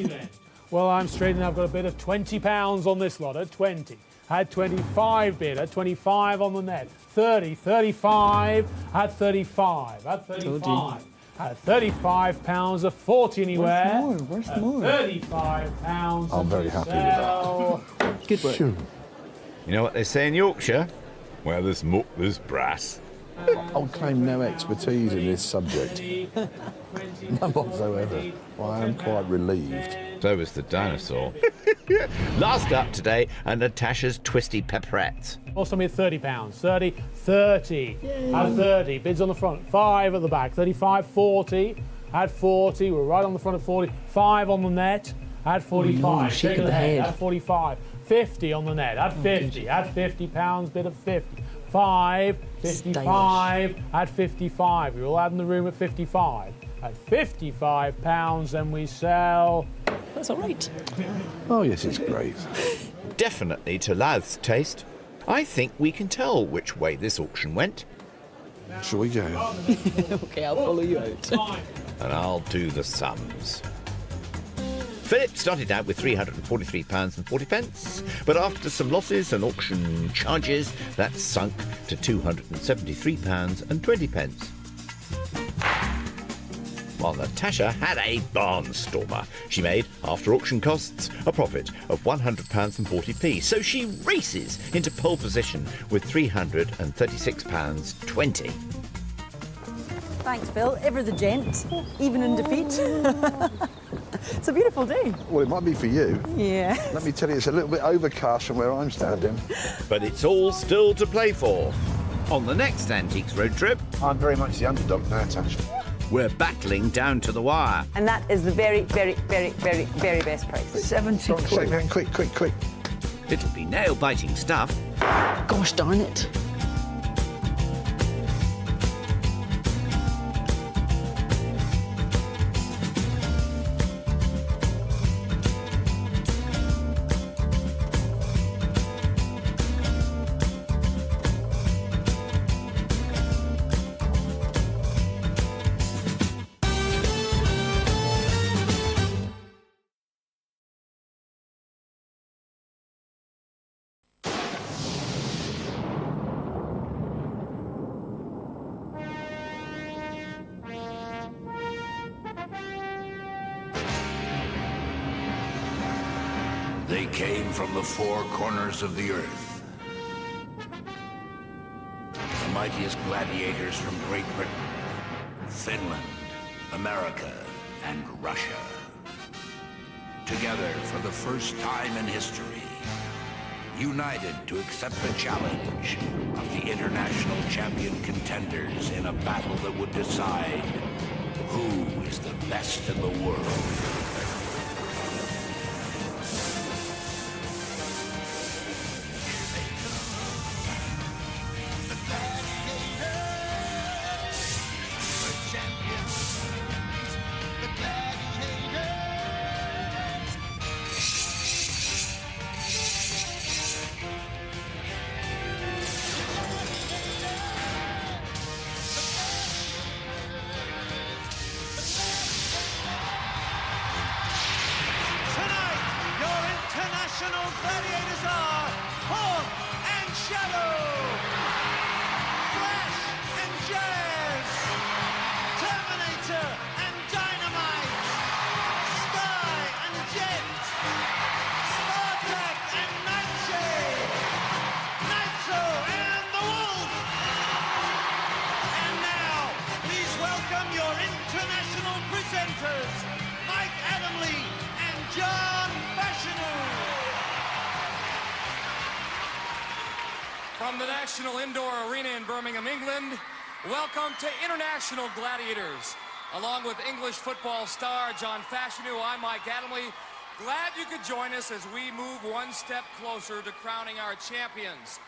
Well, I'm straight and I've got a bid of £20 on this lot at 20. Had 25 bid at 25 on the net. 30, 35, at 35, at 35. At £35 a 40 anywhere. Worth more. £35. I'm very happy with that. Good work. Phew. You know what they say in Yorkshire? Where there's muck, there's brass. I'll claim no expertise in this subject. None whatsoever. Well, I am quite relieved. So was the dinosaur. Last up today are Natasha's twisty pepperettes. Also made £30. 30, 30. At 30. Bids on the front. 5 at the back. 35, 40. At 40. We're right on the front of 40. 5 on the net. At 45. Shake of the head. At 45. 50 on the net. At 50. At £50. Bid of 50. 5. 55. At 55. We're all out in the room at 55. At £55 and we sell. That's all right. Oh, yes, it's great. Definitely to Louth's taste. I think we can tell which way this auction went. Shall we go? Okay, I'll follow you out. And I'll do the sums. Philip started out with £343.40, but after some losses and auction charges, that sunk to £273.20. While Natasha had a barnstormer. She made, after auction costs, a profit of £100.40, so she races into pole position with £336.20. Thanks, Phil. Ever the gent, even in defeat. It's a beautiful day. Well, it might be for you. Yeah. Let me tell you, it's a little bit overcast from where I'm standing. But it's all still to play for. On the next Antiques road trip, I'm very much the underdog now, Natasha. we're battling down to the wire. And that is the very, very, very, very, very best price. 70 Shake quid. hand, quick, quick, quick. It'll be nail-biting stuff. Gosh darn it. They came from the four corners of the earth. The mightiest gladiators from Great Britain, Finland, America, and Russia. Together for the first time in history, united to accept the challenge of the international champion contenders in a battle that would decide who is the best in the world. From the National Indoor Arena in Birmingham, England, welcome to International Gladiators. Along with English football star John Fashanu, I'm Mike Adamley. Glad you could join us as we move one step closer to crowning our champions.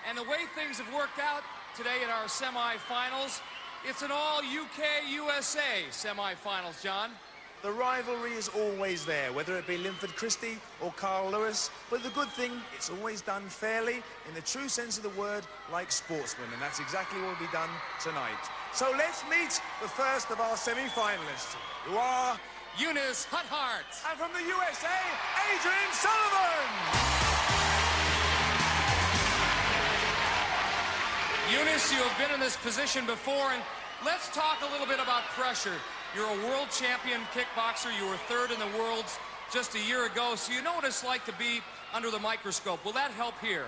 And the way things have worked out today in our semi-finals, it's an all UK-USA semi-finals, John. The rivalry is always there, whether it be Linford Christie or Carl Lewis. But the good thing, it's always done fairly, in the true sense of the word, like sportsmen. And that's exactly what will be done tonight. So let's meet the first of our semi-finalists, who are Eunice Huthart. And from the USA, Adrienne Sullivan. Eunice, you have been in this position before, and let's talk a little bit about pressure. You're a world champion kickboxer. You were third in the worlds just a year ago, so you know what it's like to be under the microscope. Will that help here?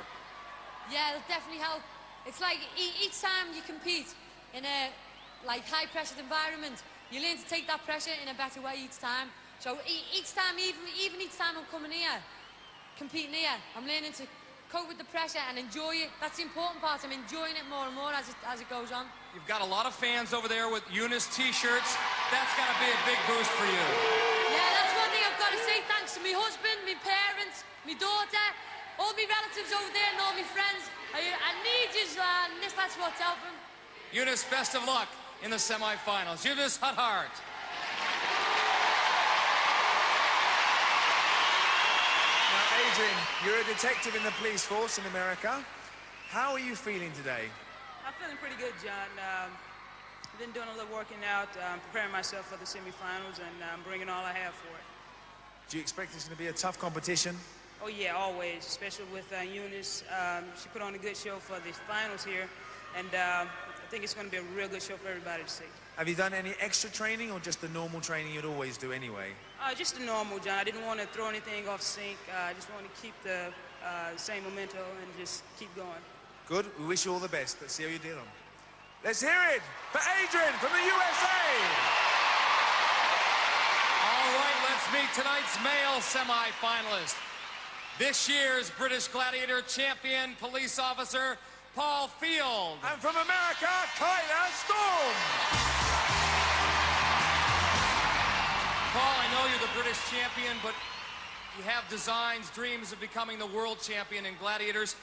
Yeah, it'll definitely help. It's like each time you compete in a high-pressured environment, you learn to take that pressure in a better way each time. So each time, even each time I'm coming here, competing here, I'm learning to cope with the pressure and enjoy it. That's the important part. I'm enjoying it more and more as it goes on. You've got a lot of fans over there with Eunice t-shirts. That's got to be a big boost for you. Yeah, that's one thing I've got to say. Thanks to my husband, my parents, my daughter, all my relatives over there and all my friends. I need you, and that's what's helping. Eunice, best of luck in the semi-finals. Eunice Huthart. Adrienne, you're a detective in the police force in America. How are you feeling today? I'm feeling pretty good, John. I've been doing a little working out, preparing myself for the semifinals, and bringing all I have for it. Do you expect it's going to be a tough competition? Oh, yeah, always, especially with Eunice. She put on a good show for the finals here, and I think it's going to be a real good show for everybody to see. Have you done any extra training or just the normal training you'd always do anyway? Just the normal, John. I didn't want to throw anything off sync. I just wanted to keep the same momentum and just keep going. Good. We wish you all the best. Let's see how you did on. Let's hear it for Adrienne from the USA. All right, let's meet tonight's male semi-finalist. This year's British Gladiator champion police officer, Paul Field. And from America, Kyla Storm. Paul, I know you're the British champion, but you have designs, dreams of becoming the world champion in Gladiators.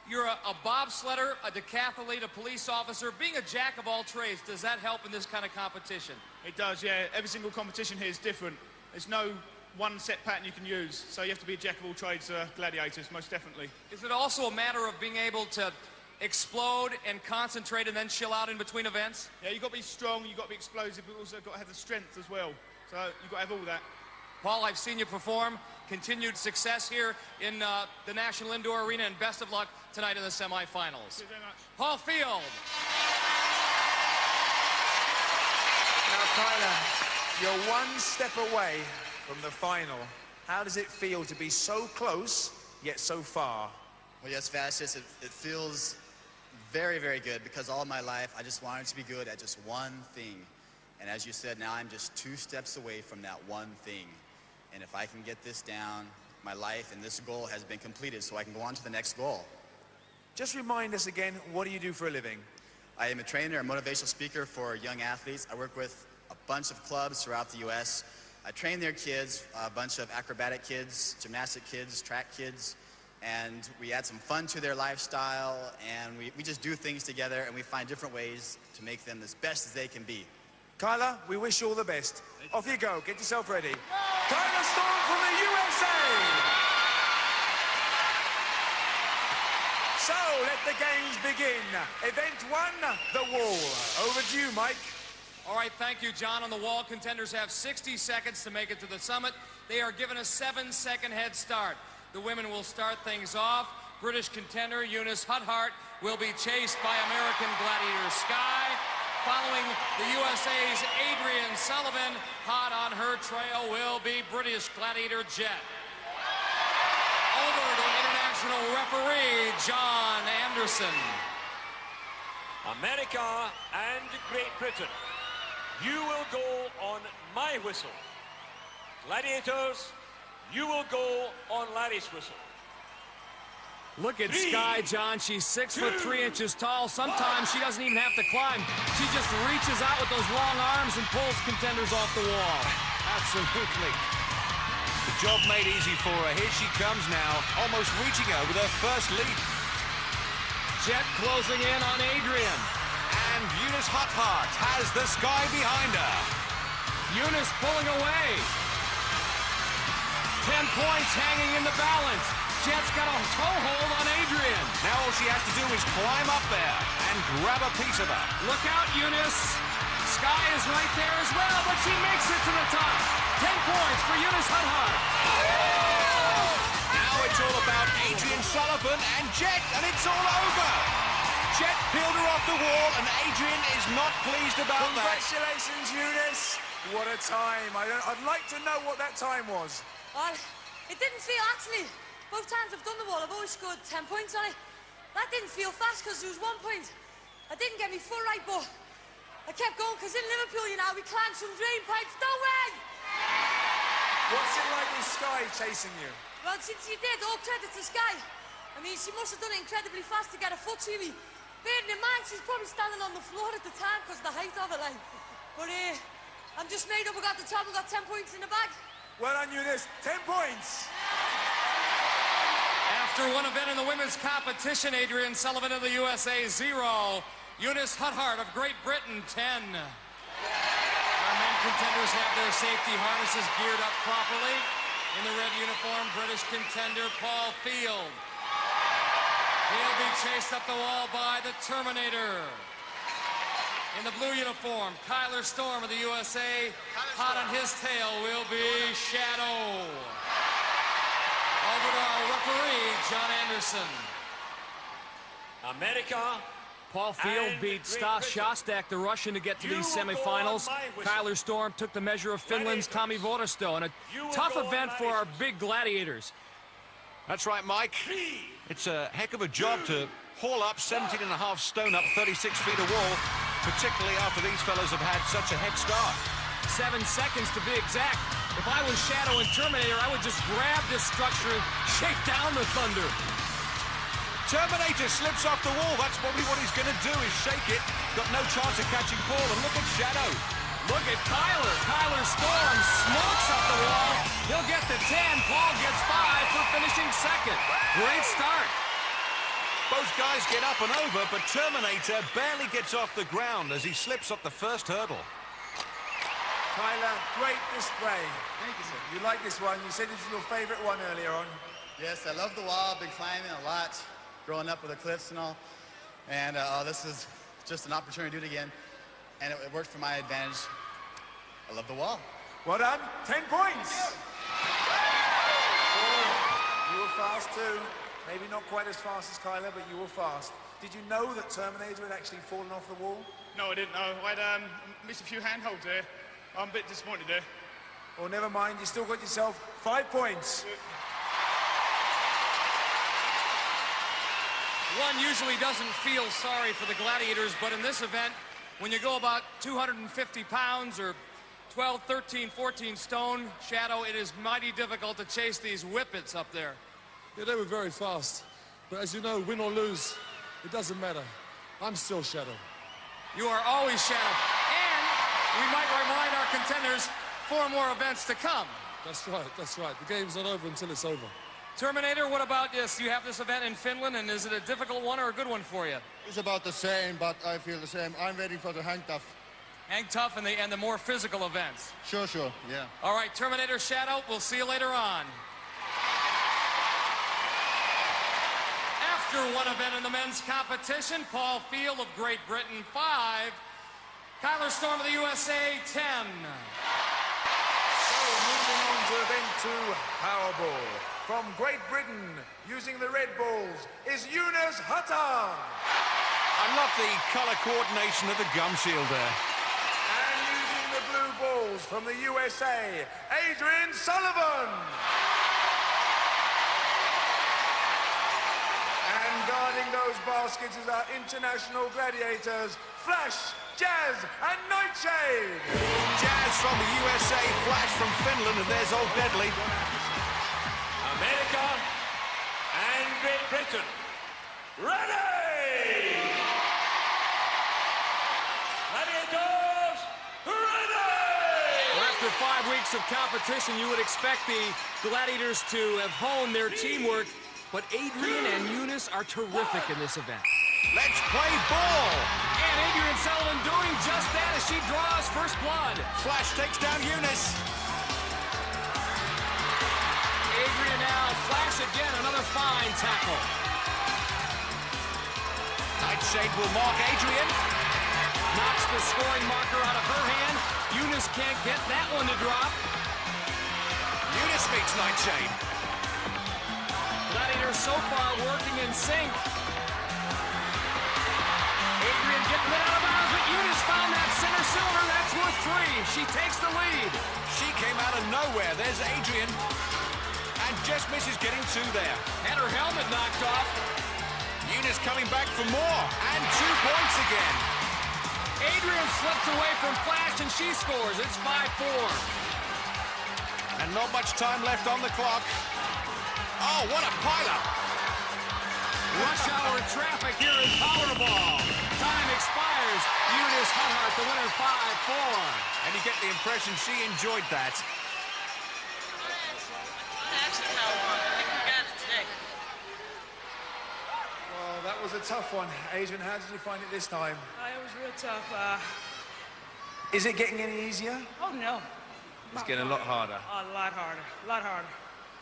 You're a bobsledder, a decathlete, a police officer. Being a jack of all trades, does that help in this kind of competition? It does, yeah. Every single competition here is different. There's no one set pattern you can use, so you have to be a jack of all trades gladiators, most definitely. Is it also a matter of being able to explode and concentrate and then chill out in between events? Yeah, you've got to be strong, you've got to be explosive, but also got to have the strength as well. So you've got to have all that. Paul, I've seen you perform. Continued success here in the National Indoor Arena, and best of luck tonight in the semifinals. Thank you very much. Paul Field. Now, Kyla, you're one step away from the final. How does it feel to be so close, yet so far? Well, yes, Vastus, it feels very, very good, because all my life I just wanted to be good at just one thing. And as you said, now I'm just 2 steps away from that one thing. And if I can get this down, my life and this goal has been completed, so I can go on to the next goal. Just remind us again, what do you do for a living? I am a trainer, a motivational speaker for young athletes. I work with a bunch of clubs throughout the U.S. I train their kids, a bunch of acrobatic kids, gymnastic kids, track kids, and we add some fun to their lifestyle, and we just do things together, and we find different ways to make them as best as they can be. Kyla, we wish you all the best. Off you go. Get yourself ready. Kyla Storm from the USA. So, let the games begin. Event 1, the wall. Over to you, Mike. All right, thank you, John. On the wall, contenders have 60 seconds to make it to the summit. They are given a 7-second head start. The women will start things off. British contender Eunice Huthart will be chased by American Gladiator Sky. Following the USA's Adrienne Sullivan, hot on her trail will be British Gladiator Jet. Over to international referee John Anderson. America and Great Britain, you will go on my whistle. Gladiators, you will go on Larry's whistle. Look at Sky, John. She's 6'3" tall. Sometimes she doesn't even have to climb. She just reaches out with those long arms and pulls contenders off the wall. Absolutely. The job made easy for her. Here she comes now, almost reaching her with her first leap. Jet closing in on Adrienne. And Eunice Huthart has the Sky behind her. Eunice pulling away. 10 points hanging in the balance. Jet's got a toehold on Adrienne. Now all she has to do is climb up there and grab a piece of her. Look out, Eunice. Sky is right there as well, but she makes it to the top. 10 points for Eunice Huthart. Now it's all about Adrienne Sullivan and Jet, and it's all over. Jet peeled her off the wall, and Adrienne is not pleased about that. Congratulations, Eunice. What a time. I'd like to know what that time was. Well, it didn't feel, actually, both times I've done the wall, I've always scored 10 points on it. That didn't feel fast because there was 1 point. I didn't get me foot right, but I kept going because in Liverpool, you know, we climbed some drain pipes. Don't worry! What's it like with Sky chasing you? Well, since she did, all credit to Sky. I mean, she must have done it incredibly fast to get a foot to me. Bearing in mind, she's probably standing on the floor at the time because of the height of it, like. But I'm just made up. I got the top. I got 10 points in the bag. Well done, Eunice. 10 points. After one event in the women's competition, Adrienne Sullivan of the USA, 0. Eunice Huthart of Great Britain, 10. Our men contenders have their safety harnesses geared up properly. In the red uniform, British contender Paul Field. He'll be chased up the wall by the Terminator. In the blue uniform, Kyler Storm of the USA. Hot on his tail will be Shadow. Over to our referee, John Anderson. America. Paul Field beat Stas Shostak, the Russian, to get to these semifinals. Kyler Storm took the measure of Finland's Tommy Vuoristo, and a tough event for our big gladiators. That's right, Mike. It's a heck of a job to haul up 17.5 stone up 36 feet of wall, particularly after these fellas have had such a head start. 7 seconds to be exact. If I was Shadow and Terminator, I would just grab this structure and shake down the thunder. Terminator slips off the wall. That's probably what he's going to do, is shake it. Got no chance of catching Paul. And look at Shadow. Look at Kyler. Kyler Storm smokes up the wall. He'll get the 10. Paul gets 5 for finishing second. Great start. Both guys get up and over, but Terminator barely gets off the ground as he slips up the first hurdle. Kyler, great display. Thank you, sir. You like this one. You said this is your favorite one earlier on. Yes, I love the wall. I've been climbing a lot, growing up with the cliffs and all. And this is just an opportunity to do it again. And it worked for my advantage. I love the wall. Well done. 10 points. You were fast too. Maybe not quite as fast as Kyler, but you were fast. Did you know that Terminator had actually fallen off the wall? No, I didn't know. I'd missed a few handholds there. I'm a bit disappointed there. Well, never mind. You still got yourself 5 points. One usually doesn't feel sorry for the gladiators, but in this event, when you go about 250 pounds or 12, 13, 14 stone, Shadow, it is mighty difficult to chase these whippets up there. Yeah, they were very fast. But as you know, win or lose, it doesn't matter. I'm still Shadow. You are always Shadow. And we might remind our contenders 4 more events to come. That's right, that's right. The game's not over until it's over. Terminator, what about this? You have this event in Finland, and is it a difficult one or a good one for you? It's about the same, but I feel the same. I'm waiting for the hang tough. Hang tough and the more physical events. Sure, yeah. All right, Terminator, Shadow, we'll see you later on. After one event in the men's competition, Paul Field of Great Britain, 5. Kyler Storm of the USA, 10. So, moving on to event 2, Powerball. From Great Britain, using the red balls, is Eunice Huthart. I love the colour coordination of the gum shield there. And using the blue balls from the USA, Adrienne Sullivan. And guarding those baskets is our international gladiators, Flash, Jazz, and Nightshade. Jazz from the USA, Flash from Finland, and there's old Deadly. America and Great Britain. Ready! Gladiators, ready! Well, after 5 weeks of competition, you would expect the Gladiators to have honed their teamwork, but Adrienne and Eunice are terrific in this event. Let's play ball! And Adrienne Sullivan doing just that as she draws first blood. Flash takes down Eunice. Adrienne now, Flash again, another fine tackle. Nightshade will mark Adrienne. Knocks the scoring marker out of her hand. Eunice can't get that one to drop. Eunice meets Nightshade. Gladiators so far working in sync. Adrienne getting it out of bounds, but Eunice found that center cylinder. That's worth 3. She takes the lead. She came out of nowhere. There's Adrienne. And just misses getting 2 there. Had her helmet knocked off. Eunice coming back for more. And 2 points again. Adrienne slips away from Flash and she scores. It's 5-4. And not much time left on the clock. Oh, what a pile-up. Rush hour traffic here in Powerball. Time expires. Eunice Huthart, the winner, 5-4. And you get the impression she enjoyed that. Well, that was a tough one. Adrienne, how did you find it this time? It was real tough. Is it getting any easier? Oh, no. It's getting a lot harder. A lot harder. A lot harder.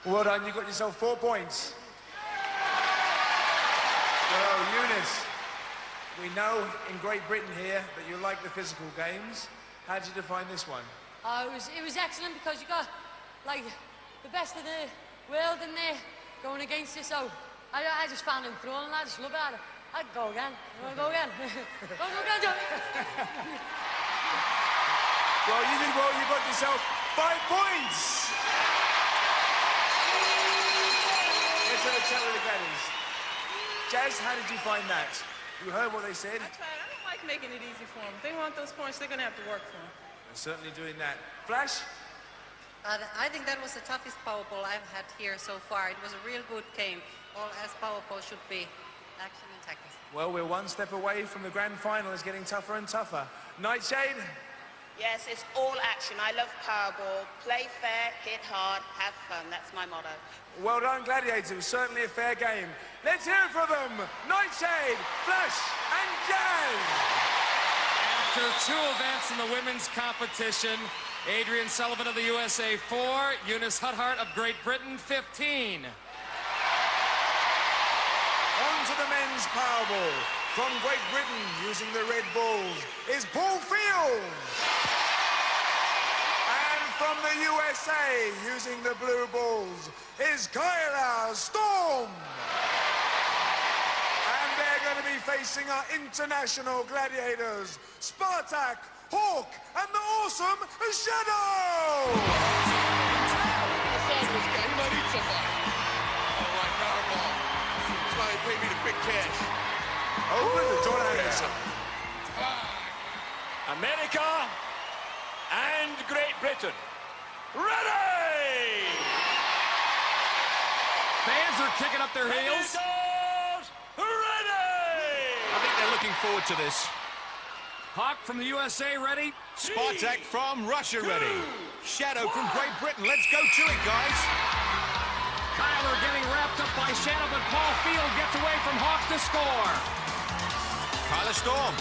Well done, you got yourself 4 points. Well, Eunice, we know in Great Britain here that you like the physical games. How did you define this one? It was excellent because you got, like, the best of the world in there going against you, so I just found him throwing and I just love it. I'd go again. Go again. Go again, Johnny. Well, you did well. You got yourself 5 points. Let's have a chat with the Gladiators. Jazz, how did you find that? You heard what they said? I tried. I don't like making it easy for them. If they want those points, they're going to have to work for them. I'm certainly doing that. Flash? I think that was the toughest Powerball I've had here so far. It was a real good game, all as Powerball should be. Action and tackles. Well, we're 1 step away from the grand final. It's getting tougher and tougher. Nightshade? Yes, it's all action. I love Powerball. Play fair, hit hard, have fun. That's my motto. Well done, Gladiators. It was certainly a fair game. Let's hear it for them. Nightshade, Flash, and Jazz. After 2 events in the women's competition, Adrienne Sullivan of the USA 4, Eunice Huthart of Great Britain 15. On to the men's Powerball. From Great Britain, using the red balls, is Paul Fields. And from the USA, using the blue balls, is Kyla Storm. And they're going to be facing our international gladiators, Spartak, Hawk, and the awesome Shadow. He might eat somebody. All right, Powerball. That's why they pay me the big cash. Over to John Anderson. America and Great Britain. Ready! Fans are kicking up their heels. Ready! I think they're looking forward to this. Hawk from the USA ready. Spartak from Russia ready. Shadow from Great Britain. Let's go to it, guys. Kyler getting wrapped up by Shadow, but Paul Field gets away from Hawk to score. Kyla Storm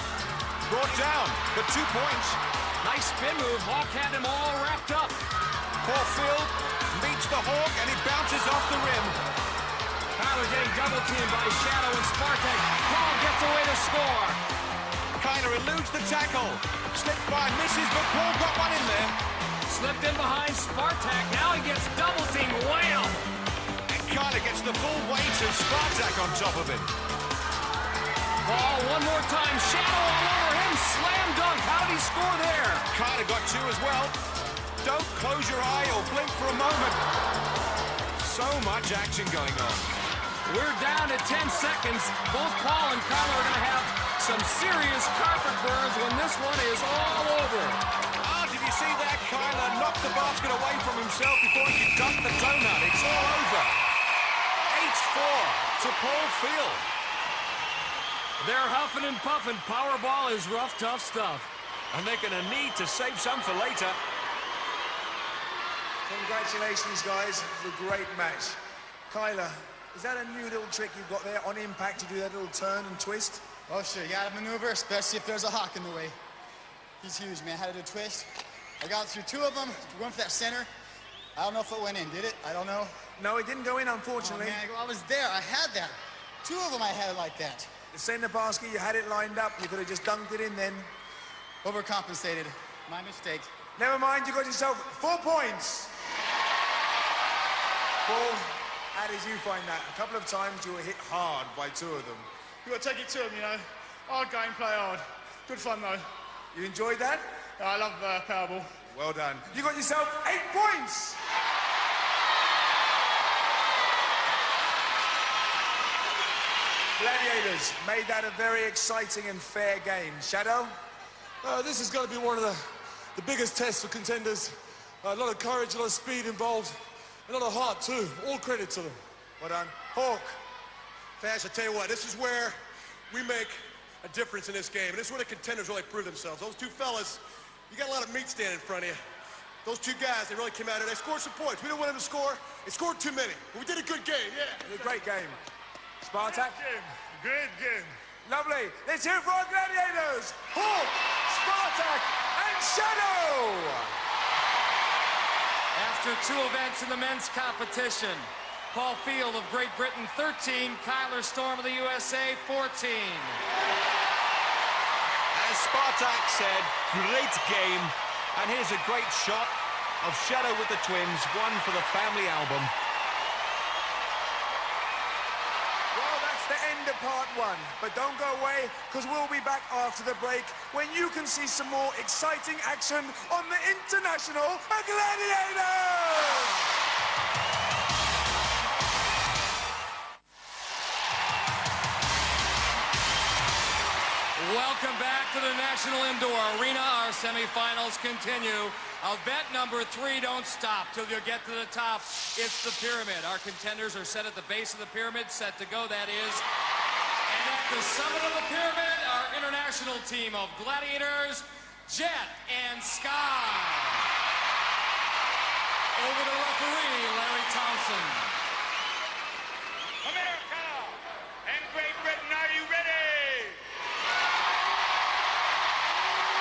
brought down, but 2 points. Nice spin move. Hawk had him all wrapped up. Paul Field meets the Hawk, and he bounces off the rim. Kyler getting double teamed by Shadow and Spartak. Paul gets away to score. Kyler eludes the tackle. Slips by, misses, but Paul got one in there. Slipped in behind Spartak. Now he gets double teamed. Wham! And Kyler gets the full weight of Spartak on top of him. Paul, one more time. Shadow all over him. Slam dunk. How did he score there? Kyler got 2 as well. Don't close your eye or blink for a moment. So much action going on. We're down to 10 seconds. Both Paul and Kyler are going to have some serious carpet burns when this one is all over. Ah, did you see that? Kyler knocked the basket away from himself before he could dunk the donut. It's all over. 8-4. to Paul Field. They're huffing and puffing. Powerball is rough, tough stuff. And they're going to need to save some for later. Congratulations, guys. It was a great match. Kyla, is that a new little trick you've got there? On impact, you do that little turn and twist? Oh, sure. You gotta maneuver, especially if there's a hawk in the way. He's huge, man. How to do a twist. I got through 2 of them. One for that center. I don't know if it went in. Did it? I don't know. No, it didn't go in, unfortunately. Oh, man, I was there. I had that. 2 of them I had like that. The center basket, you had it lined up. You could have just dunked it in then. Overcompensated. My mistake. Never mind, you got yourself 4 points. Paul, how did you find that? A couple of times you were hit hard by 2 of them. You got to take it to them, you know. Hard game, play hard. Good fun, though. You enjoyed that? I love Powerball. Well done. You got yourself 8 points. Gladiators made that a very exciting and fair game. Shadow? This is going to be one of the biggest tests for contenders. A lot of courage, a lot of speed involved, a lot of heart too. All credit to them. Well done. Hawk? Fash, I tell you what, this is where we make a difference in this game. And this is where the contenders really prove themselves. Those 2 fellas, you got a lot of meat standing in front of you. Those 2 guys, they really came out here. They scored some points. We didn't want them to score. They scored too many. But we did a good game, yeah. It was a great game. Spartak? Great game. Lovely. Let's hear it for our Gladiators. Hawk, Spartak, and Shadow. After 2 events in the men's competition, Paul Field of Great Britain, 13. Kyler Storm of the USA, 14. As Spartak said, great game. And here's a great shot of Shadow with the twins, one for the family album. Well, that's the end of part 1. But don't go away, because we'll be back after the break when you can see some more exciting action on the International Gladiators! Welcome back to the National Indoor Arena. Our semifinals continue. Event number 3, don't stop till you get to the top. It's the pyramid. Our contenders are set at the base of the pyramid, set to go, that is. And at the summit of the pyramid, our international team of Gladiators, Jet and Sky. Over to referee, Larry Thompson. America and Great Britain, are you ready?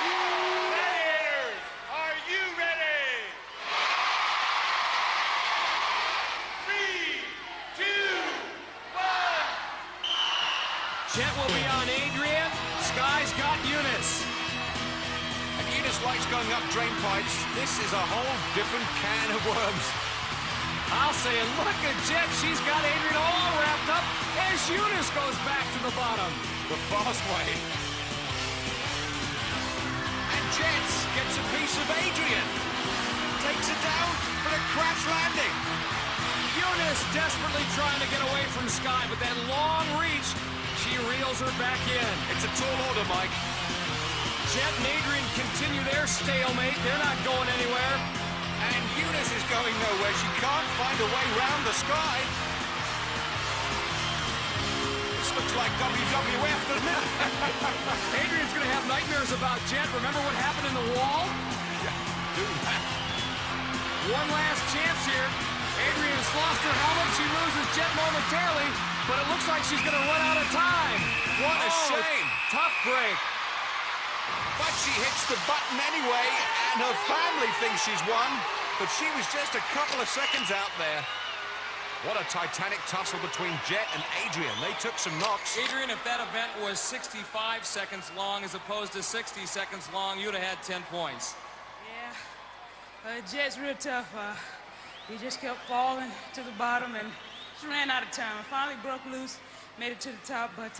Gladiators, are you ready? 3, 2, 1. Jet will be on Adrienne. Sky's got Eunice. And Eunice likes going up drain pipes. This is a whole different can of worms. I'll say it. Look at Jet. She's got Adrienne all wrapped up as Eunice goes back to the bottom. The fast way. And Jet gets a piece of Adrienne. Takes it down for a crash landing. Eunice desperately trying to get away from Sky, but that long reach, she reels her back in. It's a tall order, Mike. Jet and Adrienne continue their stalemate. They're not going anywhere. And Eunice is going nowhere. She can't find a way round the Sky. This looks like WWF, doesn't it? Adrienne's going to have nightmares about Jet. Remember what happened in the wall? Yeah, do that. One last chance here. Adrienne's lost her helmet. She loses Jet momentarily, but it looks like she's going to run out of time. What a shame. Tough break. But she hits the button anyway, and her family thinks she's won, but she was just a couple of seconds out there. What a titanic tussle between Jet and Adrienne. They took some knocks. Adrienne, if that event was 65 seconds long as opposed to 60 seconds long, you'd have had 10 points. Yeah, Jet's real tough. He just kept falling to the bottom and just ran out of time. I finally broke loose, made it to the top, but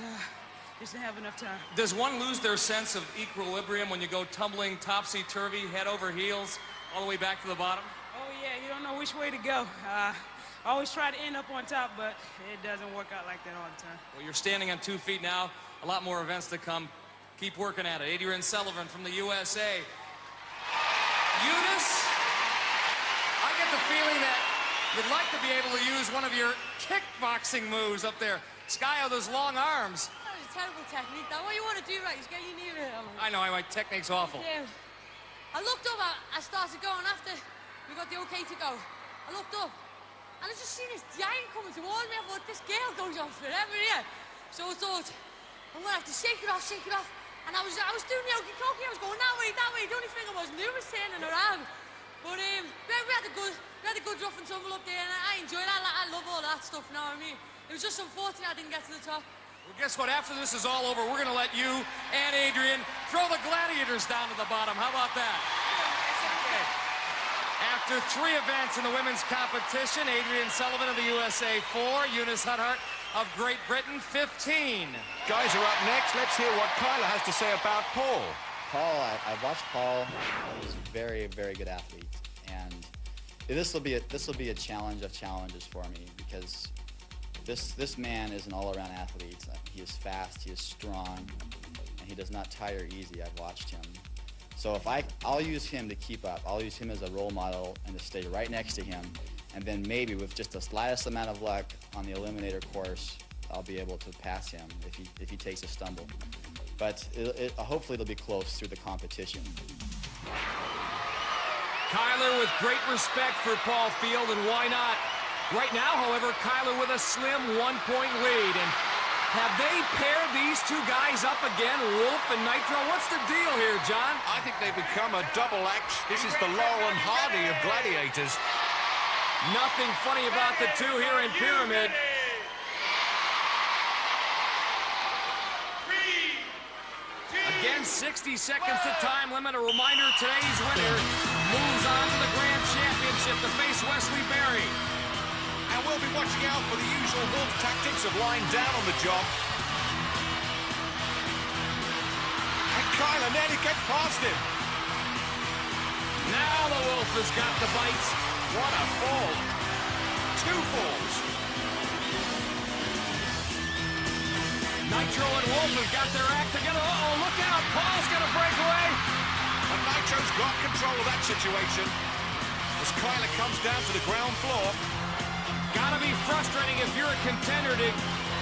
just didn't have enough time. Does one lose their sense of equilibrium when you go tumbling topsy-turvy, head over heels, all the way back to the bottom? Oh, yeah, you don't know which way to go. I always try to end up on top, but it doesn't work out like that all the time. Well, you're standing on 2 feet now. A lot more events to come. Keep working at it. Adrienne Sullivan from the USA. Eunice, I get the feeling that you'd like to be able to use one of your kickboxing moves up there. Sky with his long arms. That was a terrible technique. Now, what you want to do, right, is get your knee right on. I know, my technique's awful. Yeah. I looked up, I started going after we got the okay to go. I looked up, and I just seen this giant coming towards me. I thought, this girl goes on forever here. So I thought, I'm going to have to shake it off. And I was doing the okey-dokey. I was going that way. The only thing I was doing was turning around. But we had a good rough and tumble up there, and I enjoyed it. I love all that stuff, you know what I mean? It was just unfortunate I didn't get to the top. Well, guess what? After this is all over, we're going to let you and Adrienne throw the Gladiators down to the bottom. How about that? After 3 events in the women's competition, Adrienne Sullivan of the USA 4, Eunice Huthart of Great Britain 15. Guys are up next. Let's hear what Kyla has to say about Paul. Paul, I watched Paul. He's a very, very good athlete, and this will be a challenge of challenges for me because this man is an all-around athlete. He is fast, he is strong, and he does not tire easy. I've watched him. So I'll use him to keep up. I'll use him as a role model and to stay right next to him, and then maybe with just the slightest amount of luck on the eliminator course, I'll be able to pass him if he takes a stumble. But hopefully it'll be close through the competition. Kyler with great respect for Paul Field, and why not? Right now, however, Kyler with a slim 1-point lead. And have they paired these 2 guys up again, Wolf and Nitro? What's the deal here, John? I think they've become a double act. This is the Laurel and Hardy of Gladiators. Nothing funny about the 2 here in Pyramid. Again, 60 seconds to time limit. A reminder, today's winner moves on to the Grand Championship to face Wesley Berry. And we'll be watching out for the usual Wolf tactics of lying down on the job. And Kyla nearly gets past him. Now the Wolf has got the bites. What a fall. 2 falls. Nitro and Wolf have got their act together. Uh-oh, look out. Paul's going to break away. And Nitro's got control of that situation as Kyla comes down to the ground floor. Gotta be frustrating if you're a contender to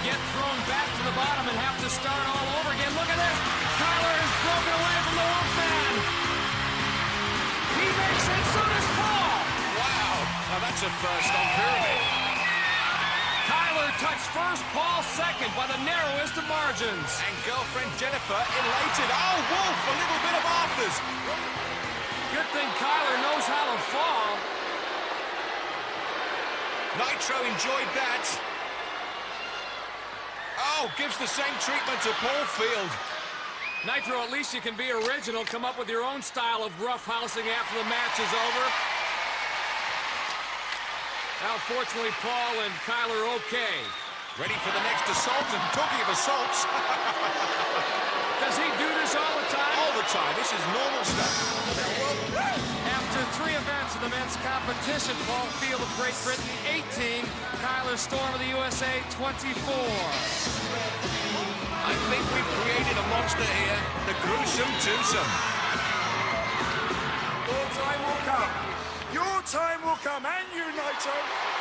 get thrown back to the bottom and have to start all over again. Look at this. Kyler has broken away from the Wolfman. He makes it, so does Paul. Wow. Now that's a first on Pyramid. Kyler touched first, Paul second by the narrowest of margins. And girlfriend Jennifer elated. Oh, Wolf, a little bit of afters. Good thing Kyler knows how to fall. Nitro enjoyed that. Oh, gives the same treatment to Paul Field. Nitro, at least you can be original, come up with your own style of roughhousing after the match is over. Now, fortunately, Paul and Kyler okay. Ready for the next assault, and talking of assaults... Does he do this all the time? All the time. This is normal stuff. After 3 events of the men's competition, Paul Field of Great Britain, 18. Kyler Storm of the USA, 24. I think we've created a monster here, the gruesome twosome. Your time will come. Your time will come, and you, Nitro.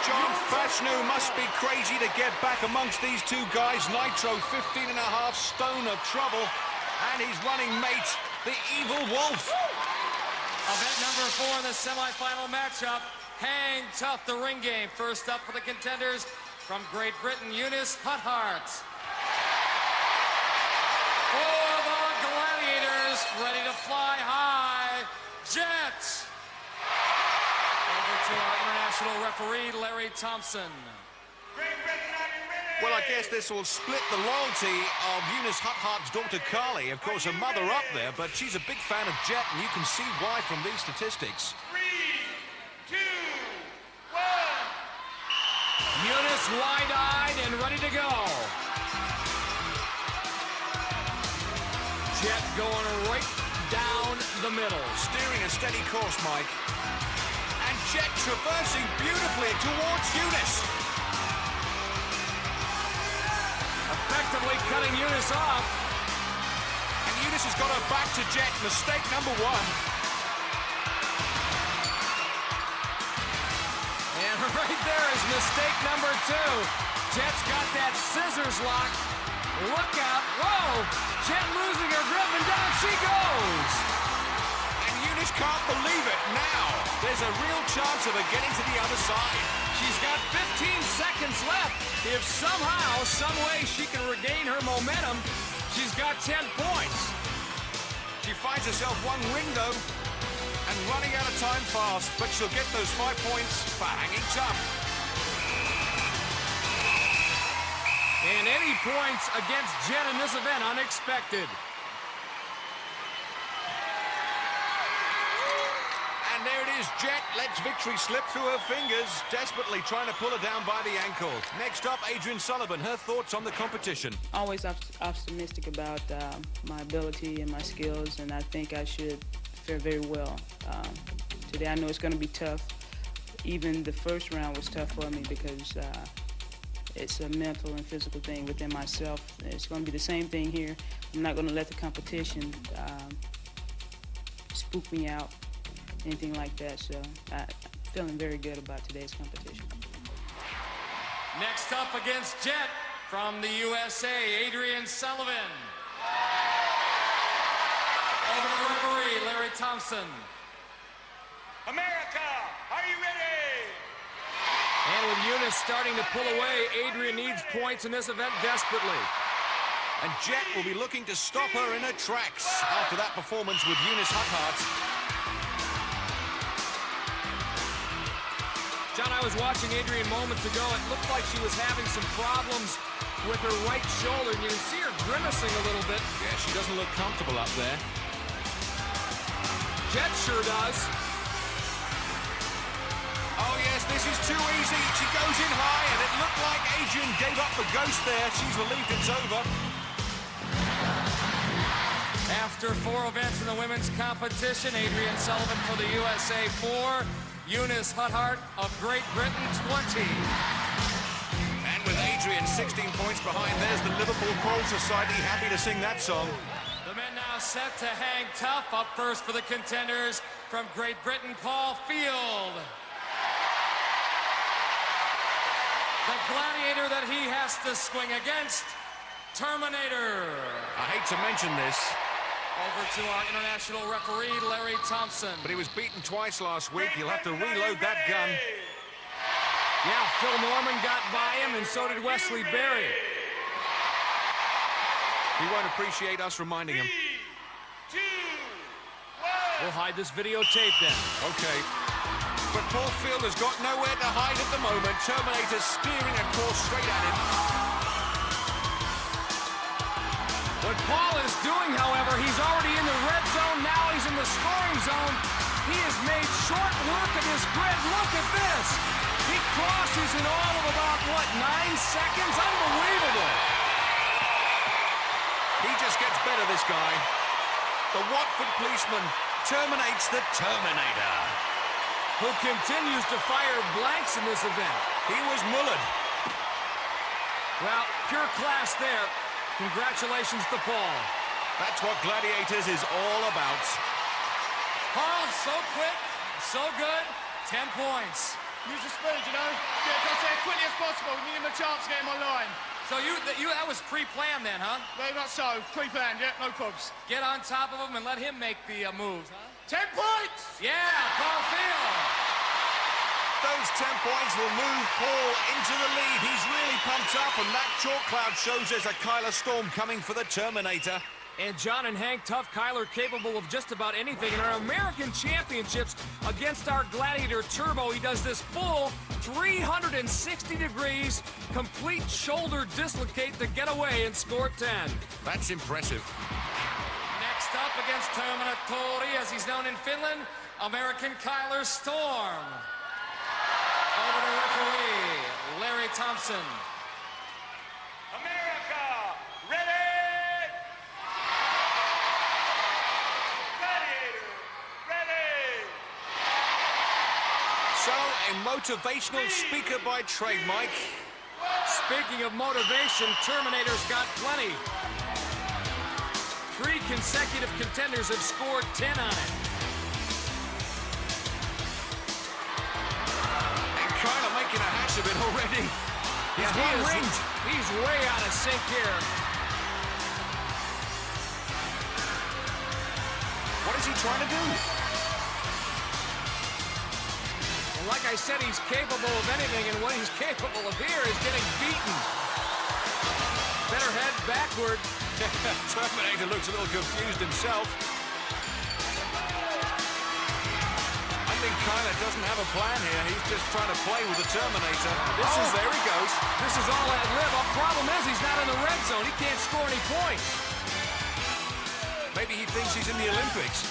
John Fashanu must be crazy to get back amongst these 2 guys. Nitro, 15.5 stone of trouble, and his running mate, the Evil Wolf. Event number 4 in the semifinal matchup. Hang tough, the ring game. First up for the contenders from Great Britain, Eunice Huthart. For the Gladiators, ready to fly high, Jet. Over to our international referee, Larry Thompson. Well, I guess this will split the loyalty of Eunice Huthart's daughter, Carly. Of course, her mother up there, but she's a big fan of Jet, and you can see why from these statistics. 3, 2, 1. Eunice wide-eyed and ready to go. Jet going right down the middle. Steering a steady course, Mike. And Jet traversing beautifully towards Eunice. Effectively cutting Eunice off. And Eunice has got her back to Jet. Mistake number 1. And right there is mistake number 2. Jet's got that scissors lock. Look out. Whoa! Jet losing her grip, and down she goes. And Eunice can't believe it now. There's a real chance of her getting to the other side. She's got 15 seconds left. If somehow, some way she can regain her momentum, she's got 10 points. She finds herself one ring, though, and running out of time fast, but she'll get those 5 points for hanging tough. And any points against Jet in this event unexpected. And there it is, Jet lets victory slip through her fingers, desperately trying to pull her down by the ankle. Next up, Adrienne Sullivan, her thoughts on the competition. Always optimistic about my ability and my skills, and I think I should fare very well. Today I know it's going to be tough. Even the first round was tough for me because it's a mental and physical thing within myself. It's going to be the same thing here. I'm not going to let the competition spook me out, anything like that. So I'm feeling very good about today's competition. Next up against Jet from the USA, Adrienne Sullivan. Over to referee, Larry Thompson. America, are you ready? And with Eunice starting to pull away, Adrienne needs points in this event desperately. And Jet will be looking to stop her in her tracks after that performance with Eunice Huthart. John, I was watching Adrienne moments ago. It looked like she was having some problems with her right shoulder. And you can see her grimacing a little bit. Yeah, she doesn't look comfortable up there. Jet sure does. Oh, yes, this is too easy. She goes in high, and it looked like Adrienne gave up the ghost there. She's relieved it's over. After 4 events in the women's competition, Adrienne Sullivan for the USA 4, Eunice Huthart of Great Britain 20. And with Adrienne 16 points behind, there's the Liverpool Choral Society happy to sing that song. The men now set to hang tough. Up first for the contenders from Great Britain, Paul Field. The gladiator that he has to swing against, Terminator. I hate to mention this. Over to our international referee, Larry Thompson. But he was beaten twice last week. He'll have to reload that gun. Yeah, Phil Norman got by him, and so did Wesley Berry. He won't appreciate us reminding him. 3, 2, 1. We'll hide this videotape then. Okay. But Paul Field has got nowhere to hide at the moment. Terminator steering a course straight at him. What Paul is doing, however, he's already in the red zone. Now he's in the scoring zone. He has made short work of his grid. Look at this. He crosses in all of about, what, 9 seconds? Unbelievable. He just gets better, this guy. The Watford policeman terminates the Terminator, who continues to fire blanks in this event. He was mullered. Well, pure class there. Congratulations to Paul. That's what Gladiators is all about. Paul, so quick, so good, 10 points. Use the speed, you know? Yeah, got to say as quickly as possible. We give him a chance to get him online. So that was pre-planned then, huh? Very much so. Pre-planned, yeah, no probs. Get on top of him and let him make the moves, huh? 10 points! Yeah, Paul Field. Those 10 points will move Paul into the lead. He's really pumped up, and that chalk cloud shows there's a Kyler Storm coming for the Terminator. And John and Hank Tough Kyler capable of just about anything. In our American Championships against our Gladiator Turbo, he does this full 360 degrees, complete shoulder dislocate to get away and score 10. That's impressive. Next up against Terminator, as he's known in Finland, American Kyler Storm. Over to referee, Larry Thompson. America, ready? Gladiator, ready? So, a motivational speaker by trade, Mike. Speaking of motivation, Terminator's got plenty. 3 consecutive contenders have scored 10 on it. And Kyler making a hash of it already. He's one-ringed. He's way out of sync here. What is he trying to do? Well, like I said, he's capable of anything, and what he's capable of here is getting beaten. Better head backward. Terminator looks a little confused himself. I think Kyler doesn't have a plan here. He's just trying to play with the Terminator. There he goes. This is all ad-lib. The problem is he's not in the red zone. He can't score any points. Maybe he thinks he's in the Olympics.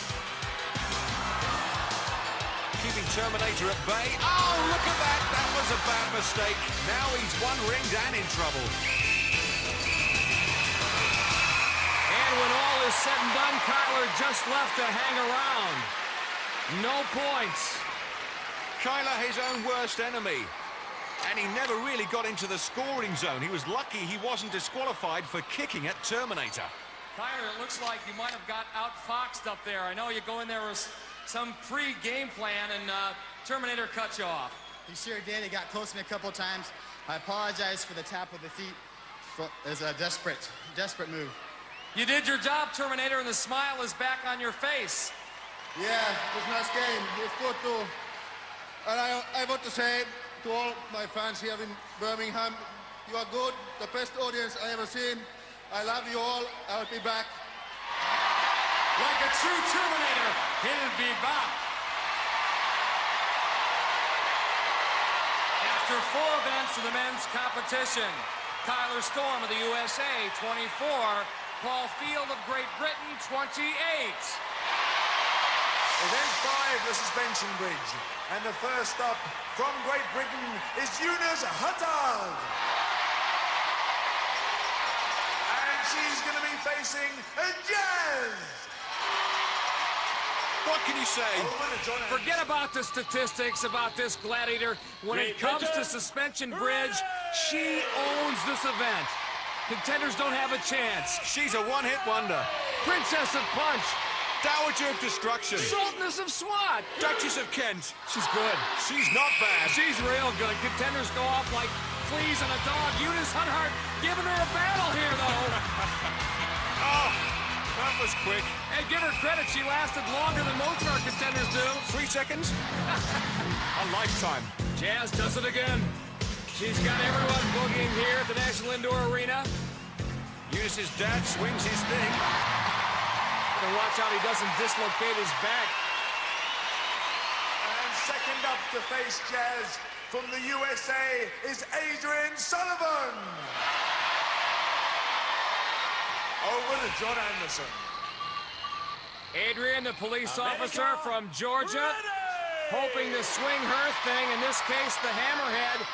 Keeping Terminator at bay. Oh, look at that. That was a bad mistake. Now he's one-ringed and in trouble. And when all is said and done, Kyler just left to hang around. No points. Kyler, his own worst enemy. And he never really got into the scoring zone. He was lucky he wasn't disqualified for kicking at Terminator. Kyler, it looks like you might have got outfoxed up there. I know you go in there with some pre-game plan, and Terminator cut you off. He sure did. He got close to me a couple of times. I apologize for the tap of the feet. It was a desperate move. You did your job, Terminator, and the smile is back on your face. Yeah, it was a nice game. It was good too. And I want to say to all my fans here in Birmingham, you are good, the best audience I ever seen. I love you all. I'll be back. Like a true Terminator, he'll be back. After 4 events of the men's competition, Kyler Storm of the USA, 24. Paul Field of Great Britain, 28. Event 5, the suspension bridge. And the first up from Great Britain is Eunice Huthart. And she's going to be facing Jazz. What can you say? Forget about the statistics about this Gladiator. When it comes to suspension bridge, she owns this event. Contenders don't have a chance. She's a one-hit wonder. Princess of Punch. Dowager of Destruction. Sultaness of SWAT. Duchess of Kent. She's good. She's not bad. She's real good. Contenders go off like fleas on a dog. Eunice Huthart giving her a battle here, though. Oh, that was quick. Hey, give her credit. She lasted longer than most of our contenders do. 3 seconds? A lifetime. Jazz does it again. She's got everyone boogieing here at the National Indoor Arena. Eunice's dad swings his thing. And watch out he doesn't dislocate his back. And second up to face Jazz from the USA is Adrienne Sullivan. Over to John Anderson. Adrienne, the police officer from Georgia, hoping to swing her thing, in this case the hammerhead,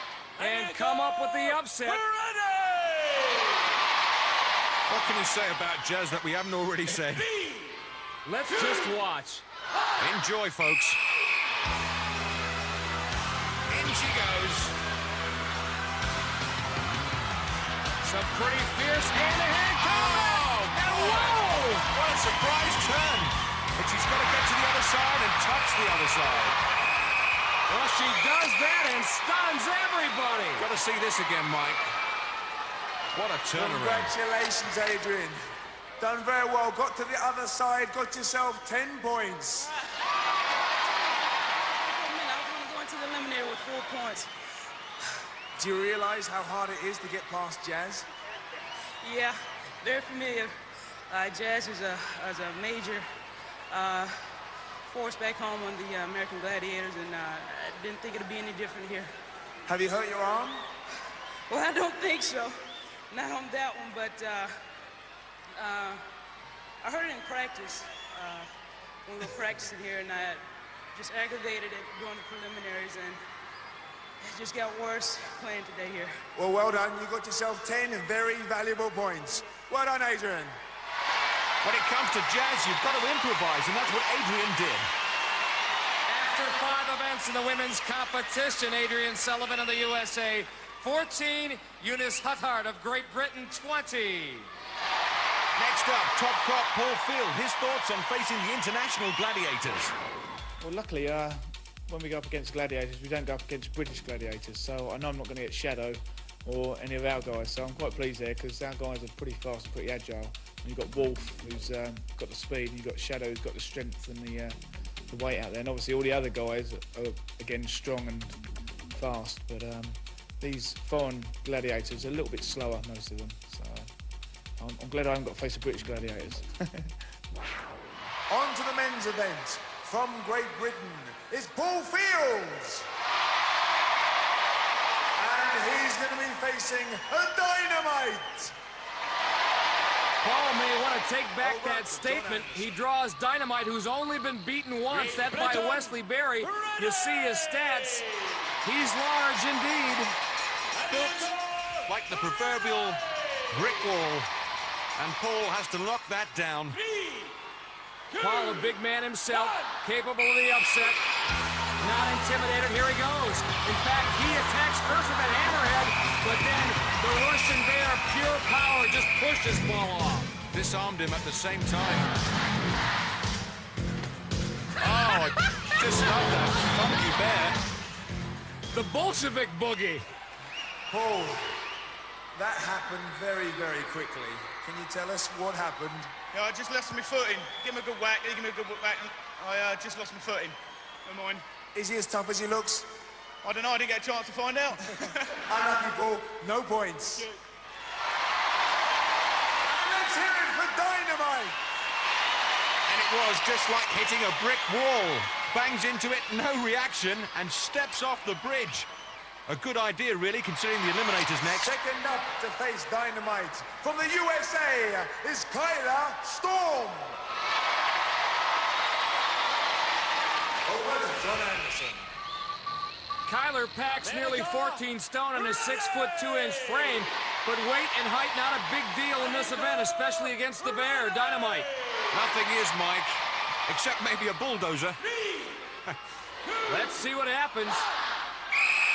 and come up with the upset. What can you say about Jazz that we haven't already said? Let's just watch. Enjoy, folks. In she goes. Some pretty fierce hand-to-hand combat. And whoa! What a surprise turn. But she's got to get to the other side and touch the other side. Well, she does that and stuns everybody. Got to see this again, Mike. What a turnaround. Congratulations, Adrienne. Done very well. Got to the other side. Got yourself 10 points. I was going to go into the eliminator with 4 points. Do you realize how hard it is to get past Jazz? Yeah, very familiar. Jazz is a major force back home on the American Gladiators, and I didn't think it'd be any different here. Have you hurt your arm? Well, I don't think so. Not on that one, but I heard it in practice when we were practicing here, and I just aggravated it during the preliminaries, and it just got worse playing today here. Well, well done. You got yourself 10 very valuable points. Well done, Adrienne. When it comes to Jazz, you've got to improvise, and that's what Adrienne did. After 5 events in the women's competition, Adrienne Sullivan of the USA, 14, Eunice Huthart of Great Britain, 20. Next up, top cop Paul Field. His thoughts on facing the international gladiators. Well, luckily, when we go up against gladiators, we don't go up against British gladiators, so I know I'm not going to get shadow. or any of our guys. So I'm quite pleased there because our guys are pretty fast and pretty agile. And you've got Wolf, who's got the speed, and you've got Shadow, who's got the strength and the weight out there. And obviously all the other guys are again strong and fast, but these foreign gladiators are a little bit slower, most of them. So I'm glad I haven't got to face the British gladiators. On to the men's event. From Great Britain is Paul Fields. And he's going to be facing a Dynamite. Paul may want to take back that statement. He draws Dynamite, who's only been beaten once, that by Wesley Berry. You see his stats. He's large indeed. Built like the proverbial brick wall. And Paul has to knock that down. Paul, a big man himself, capable of the upset. Not intimidated, here he goes. In fact, he attacks first with that hammerhead, but then the Russian Bear, pure power, just pushes Paul off. Disarmed him at the same time. Oh, just love that funky bear. The Bolshevik boogie. Paul, that happened very, very quickly. Can you tell us what happened? Yeah, I just lost my footing. Give him a good whack, he gave me a good whack, and I just lost my footing. Never mind. Is he as tough as he looks? I don't know, I didn't get a chance to find out. Unlucky, Paul. No points. And let's hear it for Dynamite. And it was just like hitting a brick wall. Bangs into it, no reaction, and steps off the bridge. A good idea, really, considering the Eliminator's next. Second up to face Dynamite from the USA is Kyla Storm. Over to John Anderson. Kyler packs nearly 14 stone on his 6'2" frame, but weight and height not a big deal in this event, especially against the Bear, Dynamite. Nothing is, Mike, except maybe a bulldozer. Let's see what happens.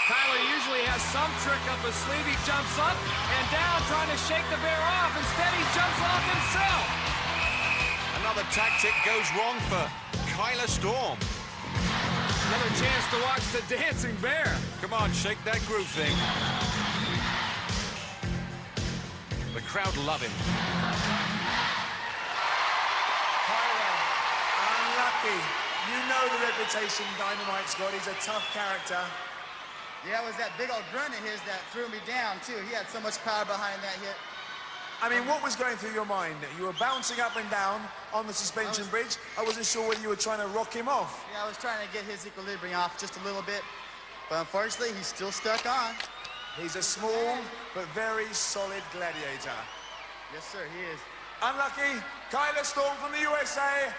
Kyler usually has some trick up his sleeve. He jumps up and down, trying to shake the Bear off. Instead, he jumps off himself. Another tactic goes wrong for Kyla Storm. Another chance to watch the dancing bear. Come on, shake that groove thing. The crowd love him. Kyla, unlucky. You know the reputation Dynamite's got. He's a tough character. Yeah, it was that big old grunt of his that threw me down, too. He had so much power behind that hit. I mean, what was going through your mind? You were bouncing up and down on the suspension bridge. I wasn't sure whether you were trying to rock him off. Yeah, I was trying to get his equilibrium off just a little bit. But unfortunately, he's still stuck on. He's a small but very solid gladiator. Yes, sir, he is. Unlucky, Kyla Storm from the USA,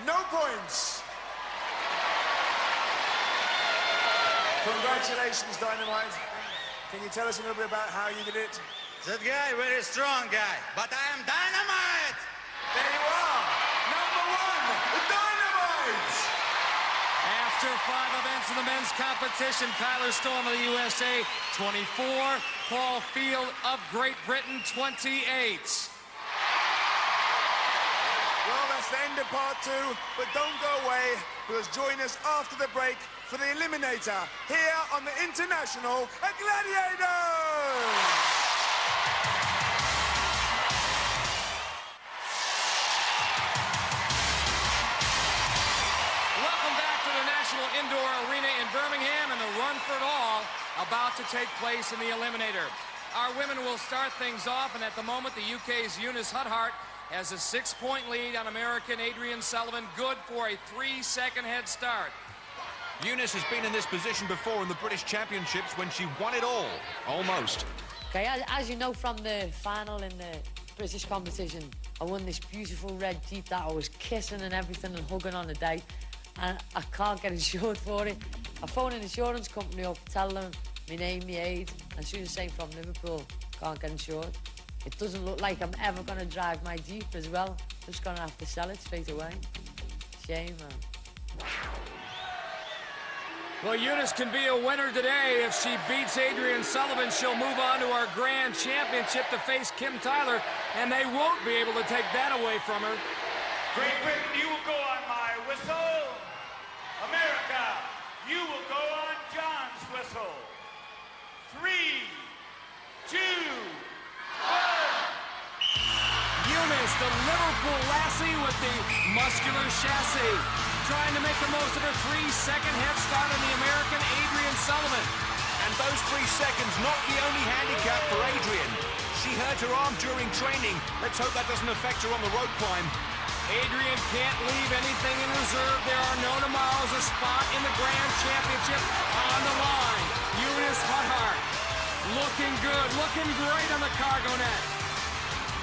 no points. Congratulations, Dynamite. Can you tell us a little bit about how you did it? That guy, very strong guy, but I am Dynamite! There you are, #1, Dynamite! After 5 events in the men's competition, Kyler Storm of the USA, 24. Paul Field of Great Britain, 28. Well, that's the end of part 2, but don't go away, because join us after the break for the Eliminator here on the International Gladiators! Indoor arena in Birmingham, and the run for it all about to take place in the Eliminator. Our women will start things off, and at the moment the UK's Eunice Huthart has a 6-point lead on American Adrienne Sullivan, good for a 3-second head start. Eunice has been in this position before in the British Championships when she won it all, almost. Okay, as you know from the final in the British competition, I won this beautiful red Jeep that I was kissing and everything and hugging on the day. And I can't get insured for it. I phone an insurance company up, tell them my name, my age, and she's saying from Liverpool, can't get insured. It doesn't look like I'm ever going to drive my Jeep as well. Just going to have to sell it straight away. Shame, man. Well, Eunice can be a winner today. If she beats Adrienne Sullivan, she'll move on to our Grand Championship to face Kim Tyler, and they won't be able to take that away from her. Great Britain, you will go on my whistle. America, you will go on John's whistle. 3, the Liverpool lassie with the muscular chassis. Trying to make the most of her 3-second head start on the American Adrienne Sullivan. And those 3 seconds, not the only handicap for Adrienne. She hurt her arm during training. Let's hope that doesn't affect her on the rope climb. Adrienne can't leave anything in reserve. There are no tomorrows. A spot in the Grand Championship on the line. Eunice Huthart looking good, looking great on the cargo net.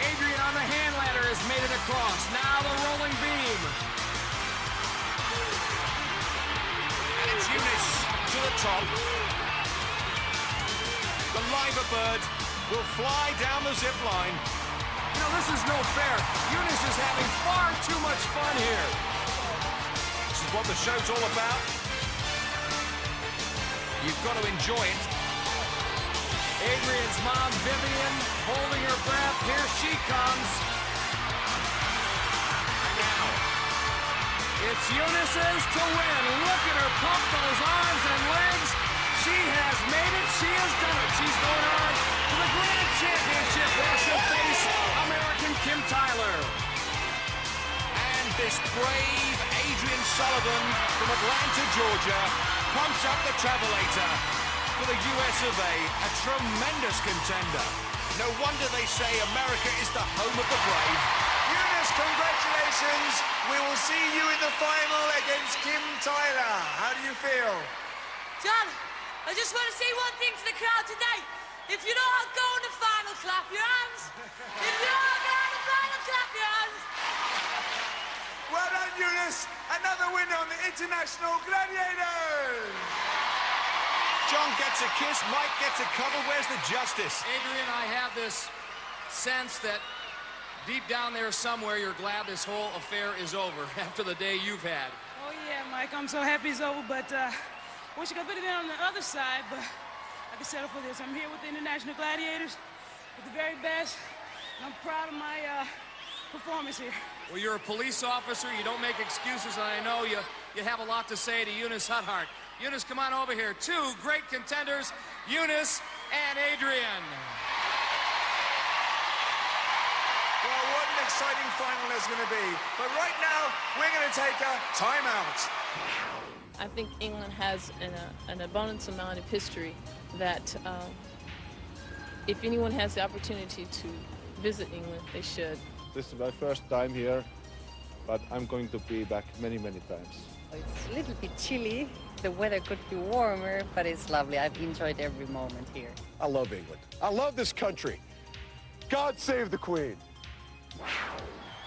Adrienne on the hand ladder has made it across. Now the rolling beam. And it's Eunice to the top. The liver bird will fly down the zip line. You know, this is no fair. Eunice is having far too much fun here. This is what the show's all about. You've got to enjoy it. Adrienne's mom, Vivian, holding her breath. Here she comes. And now, it's Eunice's to win. Look at her pump those arms and legs. She has made it. She has done it. She's going on to the Grand Championship where she'll face American Kim Tyler. and this brave Adrienne Sullivan from Atlanta, Georgia, pumps up the travelator for the US of A, a tremendous contender. No wonder they say America is the home of the brave. Eunice, congratulations. We will see you in the final against Kim Tyler. How do you feel? John, I just want to say one thing to the crowd today. If you know how to go in the final, clap your hands. If you know how to go in the final, clap your hands. Well done, Eunice. Another winner on the International Gladiators. John gets a kiss, Mike gets a cover. Where's the justice? Adrienne, I have this sense that deep down there somewhere you're glad this whole affair is over after the day you've had. Oh, yeah, Mike, I'm so happy it's over, but wish I could put it on the other side, but I can settle for this. I'm here with the International Gladiators, with the very best, and I'm proud of my performance here. Well, you're a police officer. You don't make excuses, and I know you have a lot to say to Eunice Huthart. Eunice, come on over here. Two great contenders, Eunice and Adrienne. Well, what an exciting final there's going to be. But right now, we're going to take a timeout. I think England has an abundance amount of history that if anyone has the opportunity to visit England, they should. This is my first time here, but I'm going to be back many, many times. It's a little bit chilly. The weather could be warmer, but it's lovely. I've enjoyed every moment here. I love England. I love this country. God save the Queen.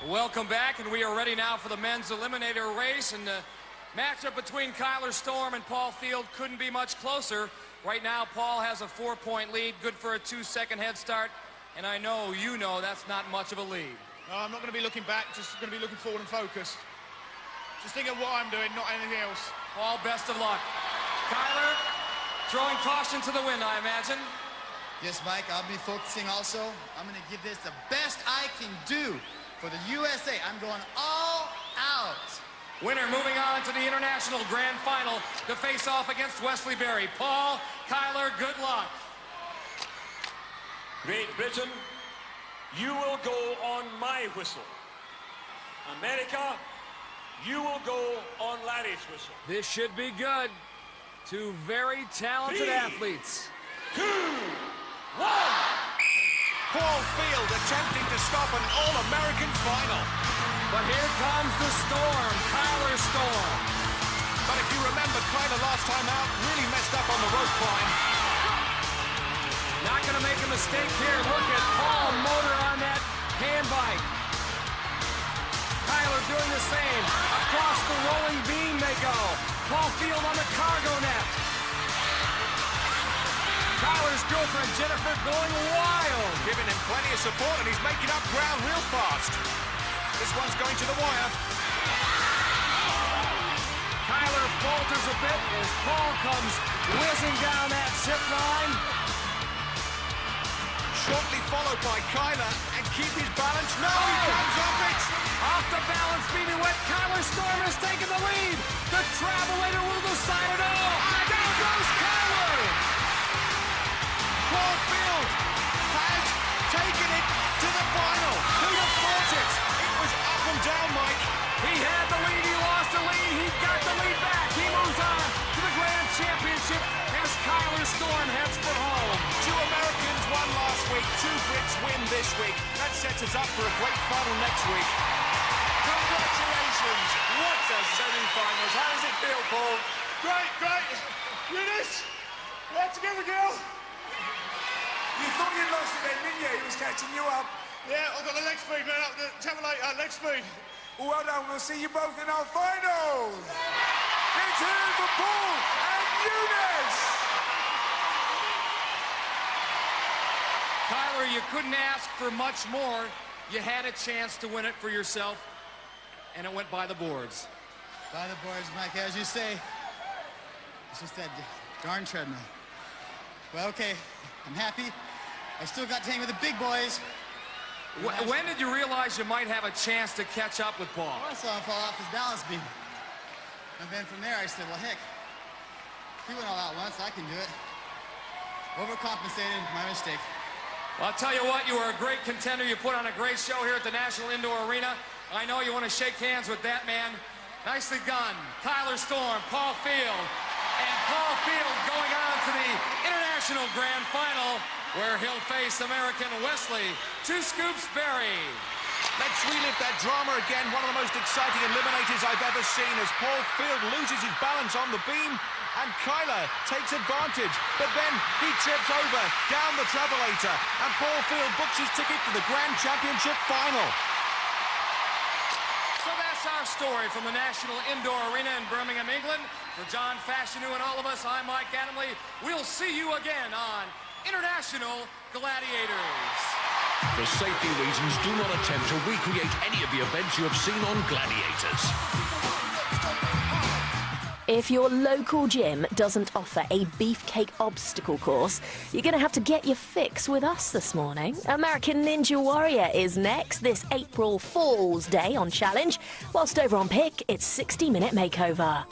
Welcome back, and we are ready now for the men's eliminator race. And the matchup between Kyler Storm and Paul Field couldn't be much closer. Right now, Paul has a 4-point lead, good for a 2-second head start. And I know you know that's not much of a lead. No, I'm not going to be looking back, just going to be looking forward and focused. Just think of what I'm doing, not anything else. Paul, best of luck. Kyler, throwing caution to the wind, I imagine. Yes, Mike, I'll be focusing also. I'm going to give this the best I can do for the USA. I'm going all out. Winner moving on to the International Grand Final to face off against Wesley Berry. Paul, Kyler, good luck. Great Britain, you will go on my whistle. America, you will go on Larry's whistle. This should be good. Two very talented athletes. 2, 1. Paul Field attempting to stop an All-American final. But here comes the Storm, Kyler Storm. But if you remember, Kyler last time out really messed up on the rope climb. Not going to make a mistake here. Look at Paul motor on that hand bike. Kyler doing the same. Across the rolling beam they go. Paul Field on the cargo net. Kyler's girlfriend, Jennifer, going wild. Giving him plenty of support, and he's making up ground real fast. This one's going to the wire. Kyler falters a bit as Paul comes whizzing down that zip line. Shortly followed by Kyler, and keep his balance. No, he comes off it. Off the balance beaming wet. Kyler Storm has taken the lead. The Travelator will decide it all. And down goes Kyler. Paul Field has taken it to the final. Who'd have thought it? 2 Brits win this week. That sets us up for a great final next week. Congratulations! What a semi-finals! How does it feel, Paul? Great, great. Eunice, we're together, girl. You thought you'd lost again, didn't you? He was catching you up. Yeah, I've got the leg speed, man. The Terminator leg speed. Well done. We'll see you both in our finals. It's here for Paul and Eunice. Kyler, you couldn't ask for much more. You had a chance to win it for yourself, and it went by the boards. By the boards, Mike, as you say. It's just that darn treadmill. Well, okay, I'm happy. I still got to hang with the big boys. When did you realize you might have a chance to catch up with Paul? Well, I saw him fall off his balance beam. And then from there, I said, well, heck, he went all out once, I can do it. Overcompensated, my mistake. Well, I'll tell you what, you were a great contender. You put on a great show here at the National Indoor Arena. I know you want to shake hands with that man. Nicely done. Kyler Storm, Paul Field. And Paul Field going on to the International Grand Final, where he'll face American Wesley Two Scoops Berry. Let's relive that drama again. One of the most exciting eliminators I've ever seen as Paul Field loses his balance on the beam and Kyler takes advantage. But then he trips over down the travelator and Paul Field books his ticket to the Grand Championship final. So that's our story from the National Indoor Arena in Birmingham, England. For John Fashanu and all of us, I'm Mike Adamley. We'll see you again on International Gladiators. For safety reasons, do not attempt to recreate any of the events you have seen on Gladiators. If your local gym doesn't offer a beefcake obstacle course, you're going to have to get your fix with us this morning. American Ninja Warrior is next this April Fool's Day on Challenge, whilst over on Pick, it's 60-minute makeover.